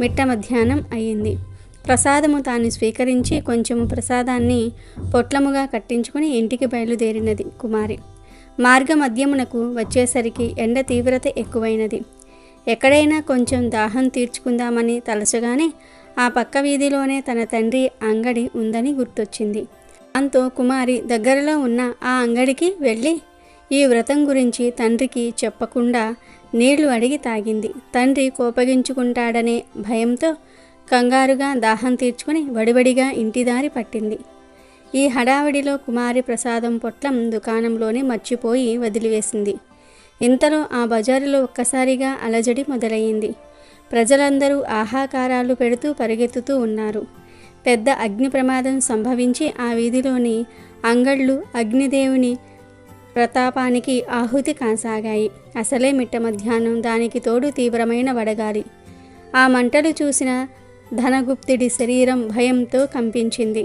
మిట్ట మధ్యాహ్నం అయ్యింది. ప్రసాదము తాను స్వీకరించి కొంచెము ప్రసాదాన్ని పొట్లముగా కట్టించుకుని ఇంటికి బయలుదేరినది కుమారి. మార్గ మధ్యమునకు వచ్చేసరికి ఎండ తీవ్రత ఎక్కువైనది. ఎక్కడైనా కొంచెం దాహం తీర్చుకుందామని తలచగానే ఆ పక్క వీధిలోనే తన తండ్రి అంగడి ఉందని గుర్తొచ్చింది. దాంతో కుమారి దగ్గరలో ఉన్న ఆ అంగడికి వెళ్ళి ఈ వ్రతం గురించి తండ్రికి చెప్పకుండా నీళ్లు అడిగి తాగింది. తండ్రి కోపగించుకుంటాడనే భయంతో కంగారుగా దాహం తీర్చుకుని వడివడిగా ఇంటిదారి పట్టింది. ఈ హడావిడిలో కుమారి ప్రసాదం పొట్లం దుకాణంలోనే మర్చిపోయి వదిలివేసింది. ఇంతలో ఆ బజారులో ఒక్కసారిగా అలజడి మొదలయ్యింది. ప్రజలందరూ ఆహాకారాలు పెడుతూ పరిగెత్తుతూ ఉన్నారు. పెద్ద అగ్ని ప్రమాదం సంభవించి ఆ వీధిలోని అంగళ్ళు అగ్నిదేవుని ప్రతాపానికి ఆహుతి కాసాగాయి. అసలే మిట్ట మధ్యాహ్నం, దానికి తోడు తీవ్రమైన వడగాలి. ఆ మంటలు చూసిన ధనగుప్తుడి శరీరం భయంతో కంపించింది.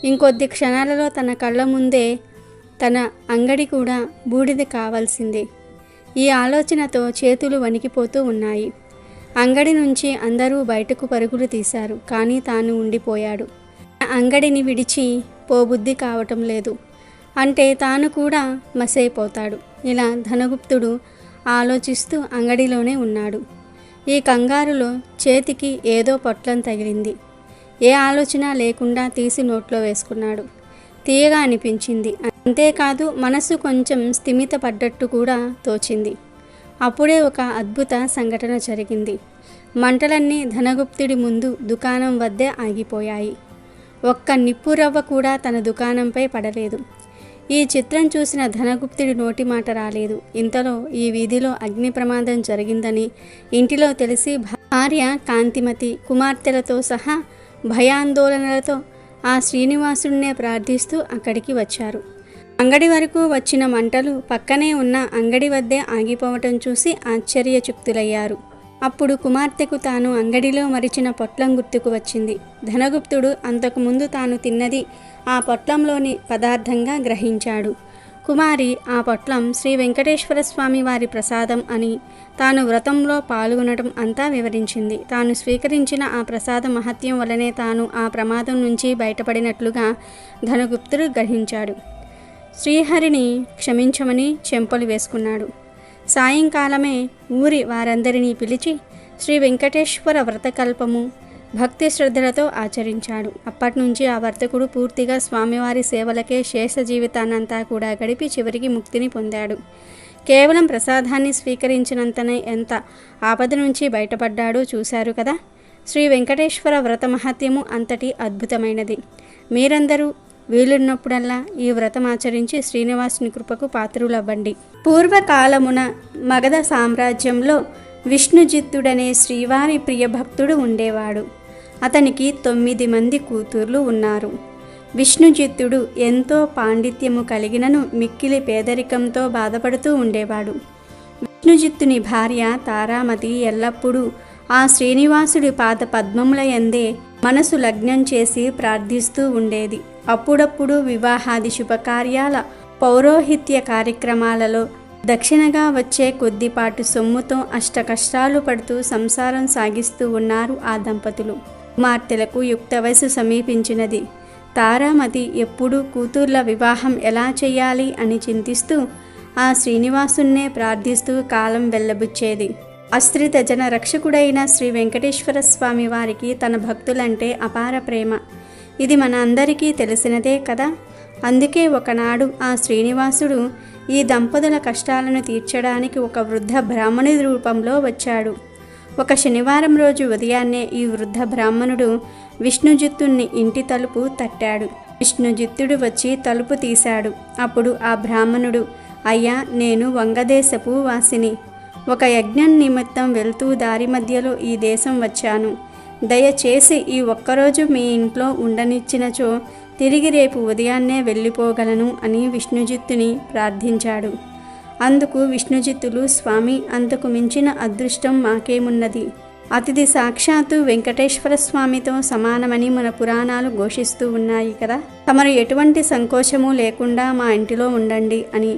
ఇంకొద్ది క్షణాలలో తన కళ్ళ ముందే తన అంగడి కూడా బూడిద కావాల్సిందే. ఈ ఆలోచనతో చేతులు వణికిపోతూ ఉన్నాయి. అంగడి నుంచి అందరూ బయటకు పరుగులు తీశారు. కానీ తాను ఉండిపోయాడు. అంగడిని విడిచి పోబుద్ధి కావటం లేదు. అంటే తాను కూడా మసైపోతాడు. ఇలా ధనగుప్తుడు ఆలోచిస్తూ అంగడిలోనే ఉన్నాడు. ఈ కంగారులో చేతికి ఏదో పొట్లం తగిలింది. ఏ ఆలోచన లేకుండా తీసి నోట్లో వేసుకున్నాడు. తీయగా అనిపించింది. అంతేకాదు మనసు కొంచెం స్థిమిత పడ్డట్టు కూడా తోచింది. అప్పుడే ఒక అద్భుత సంఘటన జరిగింది. మంటలన్నీ ధనగుప్తుడి ముందు దుకాణం వద్దే ఆగిపోయాయి. ఒక్క నిప్పు రవ్వ కూడా తన దుకాణంపై పడలేదు. ఈ చిత్రం చూసిన ధనగుప్తుడి నోటి మాట రాలేదు. ఇంతలో ఈ వీధిలో అగ్ని ప్రమాదం జరిగిందని ఇంటిలో తెలిసి భార్య కాంతిమతి కుమార్తెలతో సహా భయాందోళనలతో ఆ శ్రీనివాసుడినే ప్రార్థిస్తూ అక్కడికి వచ్చారు. అంగడి వరకు వచ్చిన మంటలు పక్కనే ఉన్న అంగడి వద్దే ఆగిపోవటం చూసి ఆశ్చర్యచకితులయ్యారు. అప్పుడు కుమార్తెకు తాను అంగడిలో మరిచిన పొట్లం గుర్తుకు వచ్చింది. ధనగుప్తుడు అంతకుముందు తాను తిన్నది ఆ పొట్లంలోని పదార్థంగా గ్రహించాడు. కుమారి ఆ పొట్లం శ్రీ వెంకటేశ్వర స్వామి వారి ప్రసాదం అని, తాను వ్రతంలో పాల్గొనడం అంతా వివరించింది. తాను స్వీకరించిన ఆ ప్రసాద మహత్యం వలనే తాను ఆ ప్రమాదం నుంచి బయటపడినట్లుగా ధనగుప్తుడు గ్రహించాడు. శ్రీహరిని క్షమించమని చెంపలు వేసుకున్నాడు. సాయంకాలమే ఊరి వారందరినీ పిలిచి శ్రీ వెంకటేశ్వర వ్రతకల్పము భక్తి శ్రద్ధలతో ఆచరించాడు. అప్పటినుంచి ఆ వర్తకుడు పూర్తిగా స్వామివారి సేవలకే శేష జీవితాన్నంతా కూడా గడిపి చివరికి ముక్తిని పొందాడు. కేవలం ప్రసాదాన్ని స్వీకరించినంతనే ఎంత ఆపద నుంచి బయటపడ్డాడో చూశారు కదా. శ్రీ వెంకటేశ్వర వ్రత మహత్యము అంతటి అద్భుతమైనది. మీరందరూ వీలున్నప్పుడల్లా ఈ వ్రతం ఆచరించి శ్రీనివాసుని కృపకు పాత్రులవ్వండి. పూర్వకాలమున మగధ సామ్రాజ్యంలో విష్ణుజిత్తుడనే శ్రీవారి ప్రియభక్తుడు ఉండేవాడు. అతనికి 9 మంది కూతుర్లు ఉన్నారు. విష్ణుజిత్తుడు ఎంతో పాండిత్యము కలిగినను మిక్కిలి పేదరికంతో బాధపడుతూ ఉండేవాడు. విష్ణుజిత్తుని భార్య తారామతి ఎల్లప్పుడూ ఆ శ్రీనివాసుడి పాద పద్మముల యందే మనసు లగ్నం చేసి ప్రార్థిస్తూ ఉండేది. అప్పుడప్పుడు వివాహాది శుభకార్యాల పౌరోహిత్య కార్యక్రమాలలో దక్షిణగా వచ్చే కొద్దిపాటు సొమ్ముతో అష్టకష్టాలు పడుతూ సంసారం సాగిస్తూ ఉన్నారు ఆ దంపతులు. కుమార్తెలకు యుక్త వయసు సమీపించినది. తారామతి ఎప్పుడూ కూతుర్ల వివాహం ఎలా చేయాలి అని చింతిస్తూ ఆ శ్రీనివాసున్నే ప్రార్థిస్తూ కాలం వెళ్ళబుచ్చేది. ఆశ్రిత జన రక్షకుడైన శ్రీ వెంకటేశ్వర స్వామి వారికి తన భక్తులంటే అపార ప్రేమ. ఇది మన అందరికీ తెలిసినదే కదా. అందుకే ఒకనాడు ఆ శ్రీనివాసుడు ఈ దంపతుల కష్టాలను తీర్చడానికి ఒక వృద్ధ బ్రాహ్మణుడి రూపంలో వచ్చాడు. ఒక శనివారం రోజు ఉదయాన్నే ఈ వృద్ధ బ్రాహ్మణుడు విష్ణుజిత్తుని ఇంటి తలుపు తట్టాడు. విష్ణుజిత్తుడు వచ్చి తలుపు తీశాడు. అప్పుడు ఆ బ్రాహ్మణుడు, అయ్యా, నేను వంగదేశపు వాసిని. ఒక యజ్ఞం నిమిత్తం వెళ్తూ దారి మధ్యలో ఈ దేశం వచ్చాను. దయచేసి ఈ ఒక్కరోజు మీ ఇంట్లో ఉండనిచ్చినచో తిరిగి రేపు ఉదయాన్నే వెళ్ళిపోగలను అని విష్ణుజిత్తుని ప్రార్థించాడు. అందుకు విష్ణుజిత్తులు, స్వామి, అంతకు మించిన అదృష్టం మాకేమున్నది. అతిథి సాక్షాత్తు వెంకటేశ్వర స్వామితో సమానమని మన పురాణాలు ఘోషిస్తూ ఉన్నాయి కదా. తమరు ఎటువంటి సంకోచము లేకుండా మా ఇంటిలో ఉండండి అని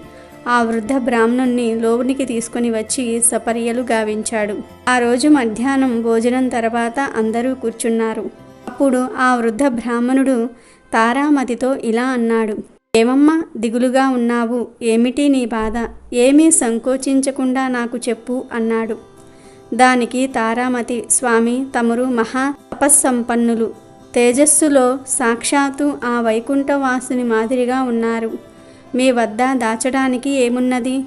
ఆ వృద్ధ బ్రాహ్మణుణ్ణి లోనికి తీసుకుని వచ్చి సపర్యలు గావించాడు. ఆ రోజు మధ్యాహ్నం భోజనం తర్వాత అందరూ కూర్చున్నారు. అప్పుడు ఆ వృద్ధ బ్రాహ్మణుడు తారామతితో ఇలా అన్నాడు, ఏమమ్మా దిగులుగా ఉన్నావు? ఏమిటి నీ బాధ? ఏమీ సంకోచించకుండా నాకు చెప్పు అన్నాడు. దానికి తారామతి, స్వామి, తమరు మహా తపస్సంపన్నులు, తేజస్సులో సాక్షాత్తు ఆ వైకుంఠవాసుని మాదిరిగా ఉన్నారు. మీ వద్ద దాచడానికి ఏమున్నది?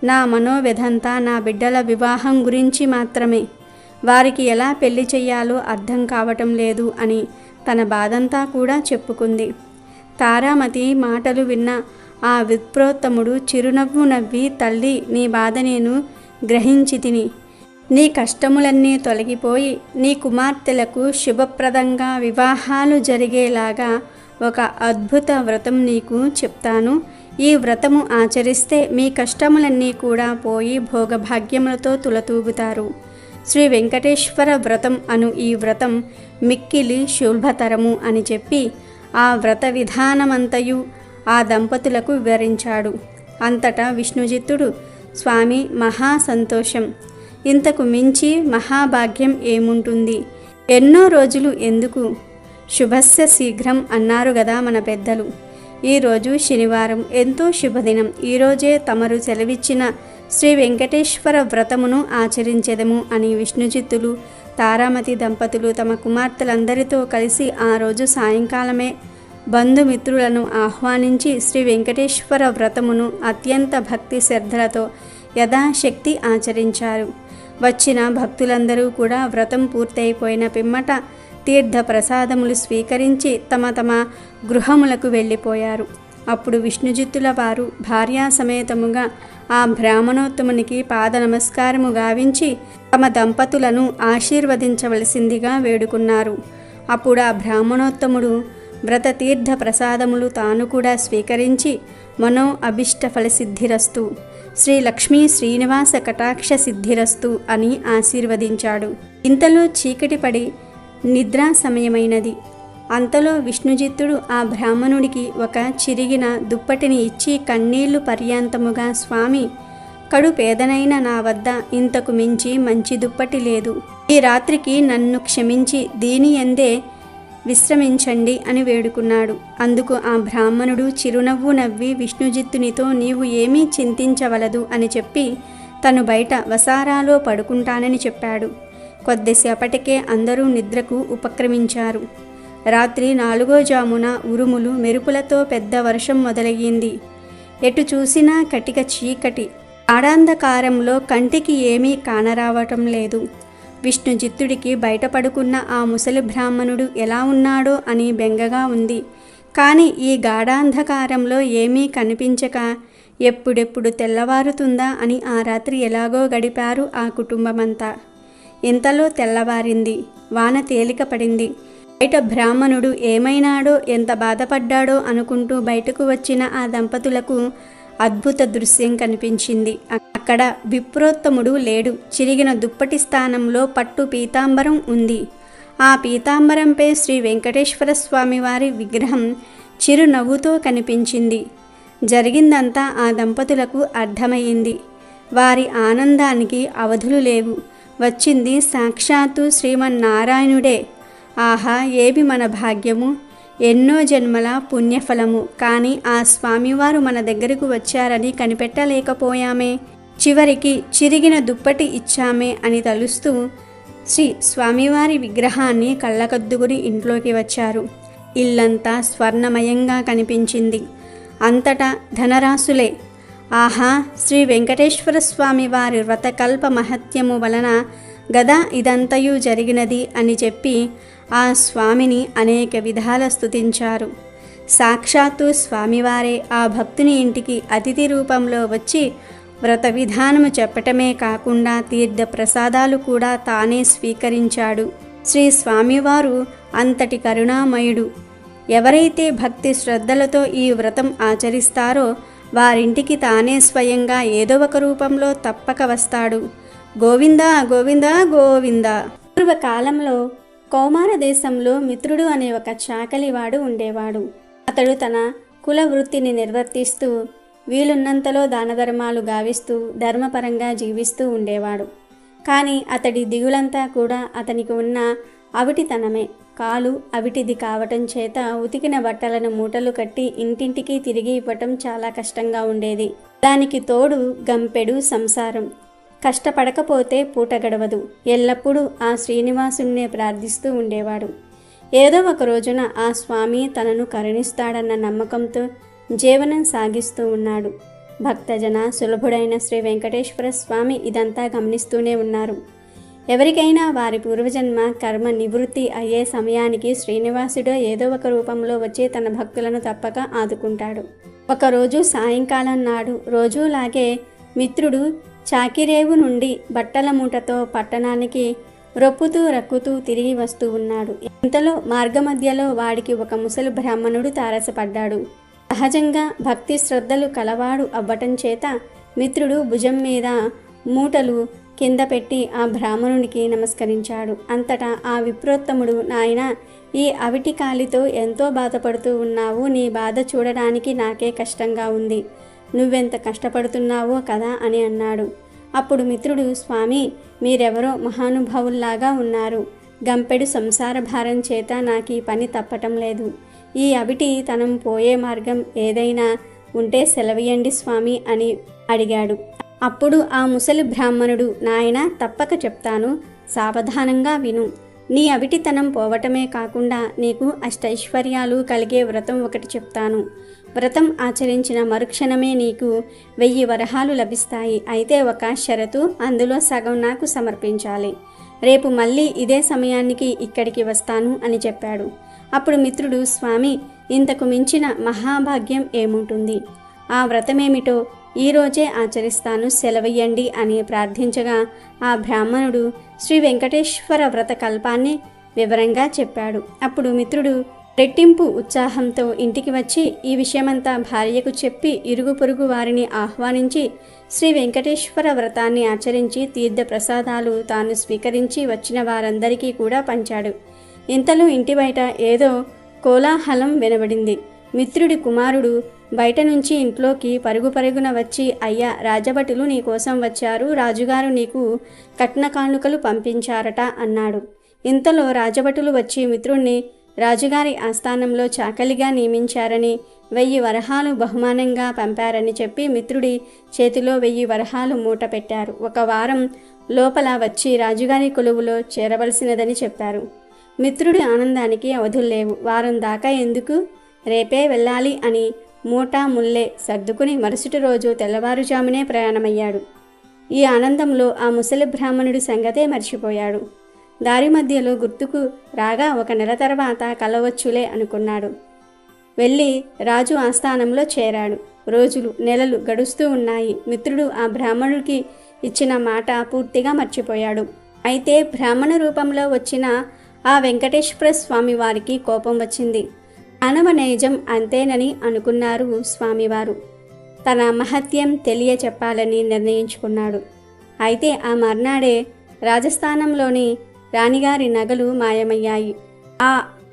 నా మనోవ్యధంతా నా బిడ్డల వివాహం గురించి మాత్రమే. వారికి ఎలా పెళ్లి చెయ్యాలో అర్థం కావటం లేదు అని తన బాధంతా కూడా చెప్పుకుంది. తారామతి మాటలు విన్న ఆ విప్రోత్తముడు చిరునవ్వు నవ్వి, తల్లి, నీ బాధ నేను గ్రహించి తిని. నీ కష్టములన్నీ తొలగిపోయి నీ కుమార్తెలకు శుభప్రదంగా వివాహాలు జరిగేలాగా ఒక అద్భుత వ్రతం నీకు చెప్తాను. ఈ వ్రతము ఆచరిస్తే మీ కష్టములన్నీ కూడా పోయి భోగభాగ్యములతో తులతూగుతారు. శ్రీ వెంకటేశ్వర వ్రతం అను ఈ వ్రతం మిక్కిలి శుభతరము అని చెప్పి ఆ వ్రత విధానమంతయు ఆ దంపతులకు వివరించాడు. అంతటా విష్ణుజిత్తుడు, స్వామి, మహా సంతోషం. ఇంతకు మించి మహాభాగ్యం ఏముంటుంది? ఎన్నో రోజులు ఎందుకు? శుభస్య శీఘ్రం అన్నారు గదా మన పెద్దలు. ఈరోజు శనివారం, ఎంతో శుభదినం. ఈరోజే తమరు సెలవిచ్చిన శ్రీ వెంకటేశ్వర వ్రతమును ఆచరించెదము అని విష్ణుజిత్తులు, తారామతి దంపతులు తమ కుమార్తెలందరితో కలిసి ఆ రోజు సాయంకాలమే బంధుమిత్రులను ఆహ్వానించి శ్రీ వెంకటేశ్వర వ్రతమును అత్యంత భక్తి శ్రద్ధలతో యథాశక్తి ఆచరించారు. వచ్చిన భక్తులందరూ కూడా వ్రతం పూర్తయిపోయిన పిమ్మట తీర్థ ప్రసాదములు స్వీకరించి తమ తమ గృహములకు వెళ్ళిపోయారు. అప్పుడు విష్ణుజిత్తుల వారు భార్యా సమేతముగా ఆ బ్రాహ్మణోత్తమునికి పాద నమస్కారము గావించి తమ దంపతులను ఆశీర్వదించవలసిందిగా వేడుకున్నారు. అప్పుడు ఆ బ్రాహ్మణోత్తముడు వ్రత తీర్థ ప్రసాదములు తాను కూడా స్వీకరించి మనో అభిష్ట ఫలసిద్ధిరస్తు, శ్రీ లక్ష్మీ శ్రీనివాస కటాక్ష సిద్ధిరస్తు అని ఆశీర్వదించాడు. ఇంతలో చీకటి పడి నిద్రా సమయమైనది. అంతలో విష్ణుజిత్తుడు ఆ బ్రాహ్మణుడికి ఒక చిరిగిన దుప్పటిని ఇచ్చి కన్నీళ్లు పర్యాంతముగా, స్వామి, కడు పేదనైన నా వద్ద ఇంతకు మించి మంచి దుప్పటి లేదు. ఈ రాత్రికి నన్ను క్షమించి దీని యందే విశ్రమించండి అని వేడుకున్నాడు. అందుకు ఆ బ్రాహ్మణుడు చిరునవ్వు నవ్వి విష్ణుజిత్తునితో, నీవు ఏమీ చింతించవలదు అని చెప్పి తను బయట వసారాలో పడుకుంటానని చెప్పాడు. కొద్దిసేపటికే అందరూ నిద్రకు ఉపక్రమించారు. రాత్రి 4వ జామున ఉరుములు మెరుపులతో పెద్ద వర్షం మొదలయ్యింది. ఎటు చూసినా కటిక చీకటి. ఆడాంధకారంలో కంటికి ఏమీ కానరావటం లేదు. విష్ణుజిత్తుడికి బయట పడుకున్న ఆ ముసలి బ్రాహ్మణుడు ఎలా ఉన్నాడో అని బెంగగా ఉంది. కానీ ఈ గాఢాంధకారంలో ఏమీ కనిపించక ఎప్పుడెప్పుడు తెల్లవారుతుందా అని ఆ రాత్రి ఎలాగో గడిపారు ఆ కుటుంబమంతా. ఇంతలో తెల్లవారింది. వాన తేలిక పడింది. బయట బ్రాహ్మణుడు ఏమైనాడో, ఎంత బాధపడ్డాడో అనుకుంటూ బయటకు వచ్చిన ఆ దంపతులకు అద్భుత దృశ్యం కనిపించింది. అక్కడ విప్రోత్తముడు లేడు. చిరిగిన దుప్పటి స్థానంలో పట్టు పీతాంబరం ఉంది. ఆ పీతాంబరంపై శ్రీ వెంకటేశ్వర స్వామి వారి విగ్రహం చిరునవ్వుతో కనిపించింది. జరిగిందంతా ఆ దంపతులకు అర్థమయ్యింది. వారి ఆనందానికి అవధులు లేవు. వచ్చింది సాక్షాత్తు శ్రీమన్నారాయణుడే. ఆహా, ఏమి మన భాగ్యము! ఎన్నో జన్మల పుణ్యఫలము. కానీ ఆ స్వామివారు మన దగ్గరకు వచ్చారని కనిపెట్టలేకపోయామే. చివరికి చిరిగిన దుప్పటి ఇచ్చామే అని తలుస్తూ శ్రీ స్వామివారి విగ్రహాన్ని కళ్ళకద్దుకుని ఇంట్లోకి వచ్చారు. ఇల్లంతా స్వర్ణమయంగా కనిపించింది. అంతటా ధనరాశులే. ఆహా, శ్రీ వెంకటేశ్వర స్వామి వారి వ్రతకల్ప మహత్యము వలన గదా ఇదంతయు జరిగినది అని చెప్పి ఆ స్వామిని అనేక విధాల స్తుతించారు. సాక్షాత్తు స్వామివారే ఆ భక్తుని ఇంటికి అతిథి రూపంలో వచ్చి వ్రత విధానము చెప్పటమే కాకుండా తీర్థ ప్రసాదాలు కూడా తానే స్వీకరించాడు. శ్రీ స్వామివారు అంతటి కరుణామయుడు. ఎవరైతే భక్తి శ్రద్ధలతో ఈ వ్రతం ఆచరిస్తారో వారింటికి తానే స్వయంగా ఏదో ఒక రూపంలో తప్పక వస్తాడు. గోవిందా గోవిందా గోవిందా. పూర్వకాలంలో కౌమార దేశంలో మిత్రుడు అనే ఒక చాకలివాడు ఉండేవాడు. అతడు తన కుల వృత్తిని నిర్వర్తిస్తూ వీలున్నంతలో దానధర్మాలు గావిస్తూ ధర్మపరంగా జీవిస్తూ ఉండేవాడు. కానీ అతడి దిగులంతా కూడా అతనికి ఉన్న అవిటితనమే. కాలు అవిటిది కావటం చేత ఉతికిన బట్టలను మూటలు కట్టి ఇంటింటికి తిరిగి ఇవ్వటం చాలా కష్టంగా ఉండేది. దానికి తోడు గంపెడు సంసారం. కష్టపడకపోతే పూట గడవదు. ఎల్లప్పుడూ ఆ శ్రీనివాసుణ్ణే ప్రార్థిస్తూ ఉండేవాడు. ఏదో ఒక రోజున ఆ స్వామి తనను కరుణిస్తాడన్న నమ్మకంతో జీవనం సాగిస్తూ ఉన్నాడు. భక్తజన సులభుడైన శ్రీ వెంకటేశ్వర స్వామి ఇదంతా గమనిస్తూనే ఉన్నారు. ఎవరికైనా వారి పూర్వజన్మ కర్మ నివృత్తి అయ్యే సమయానికి శ్రీనివాసుడు ఏదో ఒక రూపంలో వచ్చి తన భక్తులను తప్పక ఆదుకుంటాడు. ఒకరోజు సాయంకాలం నాడు రోజులాగే మిత్రుడు చాకిరేవు నుండి బట్టల మూటతో పట్టణానికి రొప్పుతూ రక్కుతూ తిరిగి వస్తూ ఉన్నాడు. ఇంతలో మార్గమధ్యలో వాడికి ఒక ముసలి బ్రాహ్మణుడు తారసపడ్డాడు. సహజంగా భక్తి శ్రద్ధలు కలవాడు అవ్వటం చేత మిత్రుడు భుజం మీద మూటలు కింద పెట్టి ఆ బ్రాహ్మణునికి నమస్కరించాడు. అంతటా ఆ విప్రోత్తముడు, నాయనా, ఈ అవిటి కాలితో ఎంతో బాధపడుతూ ఉన్నావు. నీ బాధ చూడడానికి నాకే కష్టంగా ఉంది. నువ్వెంత కష్టపడుతున్నావో కదా అని అన్నాడు. అప్పుడు మిత్రుడు, స్వామి, మీరెవరో మహానుభావుల్లాగా ఉన్నారు. గంపెడు సంసార భారం చేత నాకు ఈ పని తప్పటం లేదు. ఈ అవిటి తనం పోయే మార్గం ఏదైనా ఉంటే సెలవియండి స్వామి అని అడిగాడు. అప్పుడు ఆ ముసలి బ్రాహ్మణుడు, నాయనా, తప్పక చెప్తాను, సావధానంగా విను. నీ అవిటితనం పోవటమే కాకుండా నీకు అష్టైశ్వర్యాలు కలిగే వ్రతం ఒకటి చెప్తాను. వ్రతం ఆచరించిన మరుక్షణమే నీకు 1000 వరహాలు లభిస్తాయి. అయితే ఒక షరతు, అందులో సగం నాకు సమర్పించాలి. రేపు మళ్ళీ ఇదే సమయానికి ఇక్కడికి వస్తాను అని చెప్పాడు. అప్పుడు మిత్రుడు, స్వామి, ఇంతకు మించిన మహాభాగ్యం ఏముంటుంది? ఆ వ్రతమేమిటో ఈరోజే ఆచరిస్తాను, సెలవయ్యండి అని ప్రార్థించగా ఆ బ్రాహ్మణుడు శ్రీ వెంకటేశ్వర వ్రత కల్పాన్ని వివరంగా చెప్పాడు. అప్పుడు మిత్రుడు రెట్టింపు ఉత్సాహంతో ఇంటికి వచ్చి ఈ విషయమంతా భార్యకు చెప్పి ఇరుగు పొరుగు వారిని ఆహ్వానించి శ్రీ వెంకటేశ్వర వ్రతాన్ని ఆచరించి తీర్థ ప్రసాదాలు తాను స్వీకరించి వచ్చిన వారందరికీ కూడా పంచాడు. ఇంతలో ఇంటి బయట ఏదో కోలాహలం వినబడింది. మిత్రుడి కుమారుడు బయట నుంచి ఇంట్లోకి పరుగు పరుగున వచ్చి, అయ్యా, రాజభటులు నీ కోసం వచ్చారు. రాజుగారు నీకు కట్న కానుకలు పంపించారట అన్నాడు. ఇంతలో రాజభటులు వచ్చి మిత్రుణ్ణి రాజుగారి ఆస్థానంలో చాకలిగా నియమించారని 1000 వరహాలు బహుమానంగా పంపారని చెప్పి మిత్రుడి చేతిలో 1000 వరహాలు మూట పెట్టారు. 1 వారం లోపల వచ్చి రాజుగారి కొలువులో చేరవలసినదని చెప్పారు. మిత్రుడి ఆనందానికి అవధుల్లేవు. వారం దాకా ఎందుకు, రేపే వెళ్ళాలి అని మూట ముల్లే సర్దుకుని మరుసటి రోజు తెల్లవారుజామునే ప్రయాణమయ్యాడు. ఈ ఆనందంలో ఆ ముసలి బ్రాహ్మణుడి సంగతే మర్చిపోయాడు. దారి మధ్యలో గుర్తుకు రాగా 1 నెల తర్వాత కలవచ్చులే అనుకున్నాడు. వెళ్ళి రాజు ఆస్థానంలో చేరాడు. రోజులు నెలలు గడుస్తూ ఉన్నాయి. మిత్రుడు ఆ బ్రాహ్మణుడికి ఇచ్చిన మాట పూర్తిగా మర్చిపోయాడు. అయితే బ్రాహ్మణ రూపంలో వచ్చిన ఆ వెంకటేశ్వర స్వామి వారికి కోపం వచ్చింది. మానవ నైజం అంతేనని అనుకున్నారు స్వామివారు. తన మహత్యం తెలియచెప్పాలని నిర్ణయించుకున్నాడు. అయితే ఆ మర్నాడే రాజస్థానంలోని రాణిగారి నగలు మాయమయ్యాయి. ఆ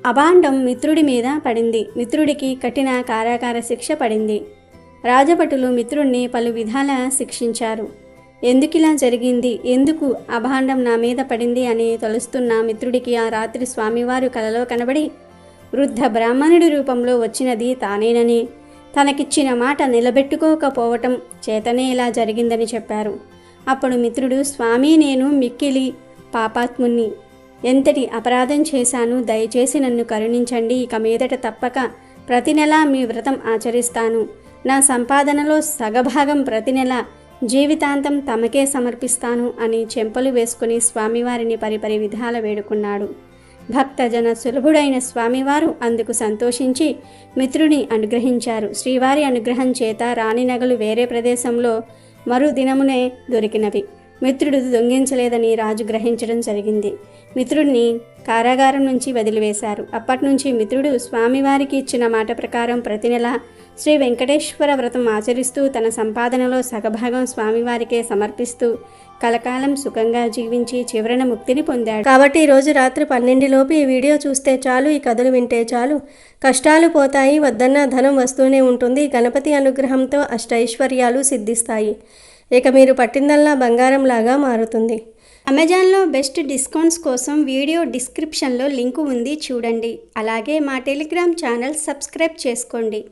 అభాండం మిత్రుడి మీద పడింది. మిత్రుడికి కఠిన కారాగార శిక్ష పడింది. రాజభటులు మిత్రుడిని పలు విధాల శిక్షించారు. ఎందుకిలా జరిగింది, ఎందుకు అభాండం నా మీద పడింది అని తలుస్తున్న మిత్రుడికి ఆ రాత్రి స్వామివారు కలలో కనబడి వృద్ధ బ్రాహ్మణుడి రూపంలో వచ్చినది తానేనని, తనకిచ్చిన మాట నిలబెట్టుకోకపోవటం చేతనే ఇలా జరిగిందని చెప్పారు. అప్పుడు మిత్రుడు, స్వామి, నేను మిక్కిలి పాపాత్ముణ్ణి, ఎంతటి అపరాధం చేశాను, దయచేసి నన్ను కరుణించండి. ఇక మీదట తప్పక ప్రతి నెలా మీ వ్రతం ఆచరిస్తాను. నా సంపాదనలో సగభాగం ప్రతి నెల జీవితాంతం తమకే సమర్పిస్తాను అని చెంపలు వేసుకుని స్వామివారిని పరిపరి విధాల వేడుకున్నాడు. భక్తజన సులభుడైన స్వామివారు అందుకు సంతోషించి మిత్రుని అనుగ్రహించారు. శ్రీవారి అనుగ్రహం చేత రాణి నగలు వేరే ప్రదేశంలో మరుదినమునే దొరికినవి. మిత్రుడు దొంగిలించలేదని రాజు గ్రహించడం జరిగింది. మిత్రుడిని కారాగారం నుంచి వదిలివేశారు. అప్పటినుంచి మిత్రుడు స్వామివారికి ఇచ్చిన మాట ప్రకారం ప్రతి నెల శ్రీ వెంకటేశ్వర వ్రతం ఆచరిస్తూ తన సంపాదనలో సగభాగం స్వామివారికే సమర్పిస్తూ కలకాలం సుఖంగా జీవించి చివరన ముక్తిని పొందాడు. కాబట్టి ఈరోజు రాత్రి 12 ఈ వీడియో చూస్తే చాలు, ఈ కథలు వింటే చాలు, కష్టాలు పోతాయి, వద్దన్న ధనం వస్తూనే ఉంటుంది. గణపతి అనుగ్రహంతో అష్టైశ్వర్యాలు సిద్ధిస్తాయి. ఇక మీరు పట్టిందల్లా బంగారం లాగా మారుతుంది. అమెజాన్లో బెస్ట్ డిస్కౌంట్స్ కోసం వీడియో డిస్క్రిప్షన్లో లింకు ఉంది, చూడండి. అలాగే మా టెలిగ్రామ్ ఛానల్ సబ్స్క్రైబ్ చేసుకోండి.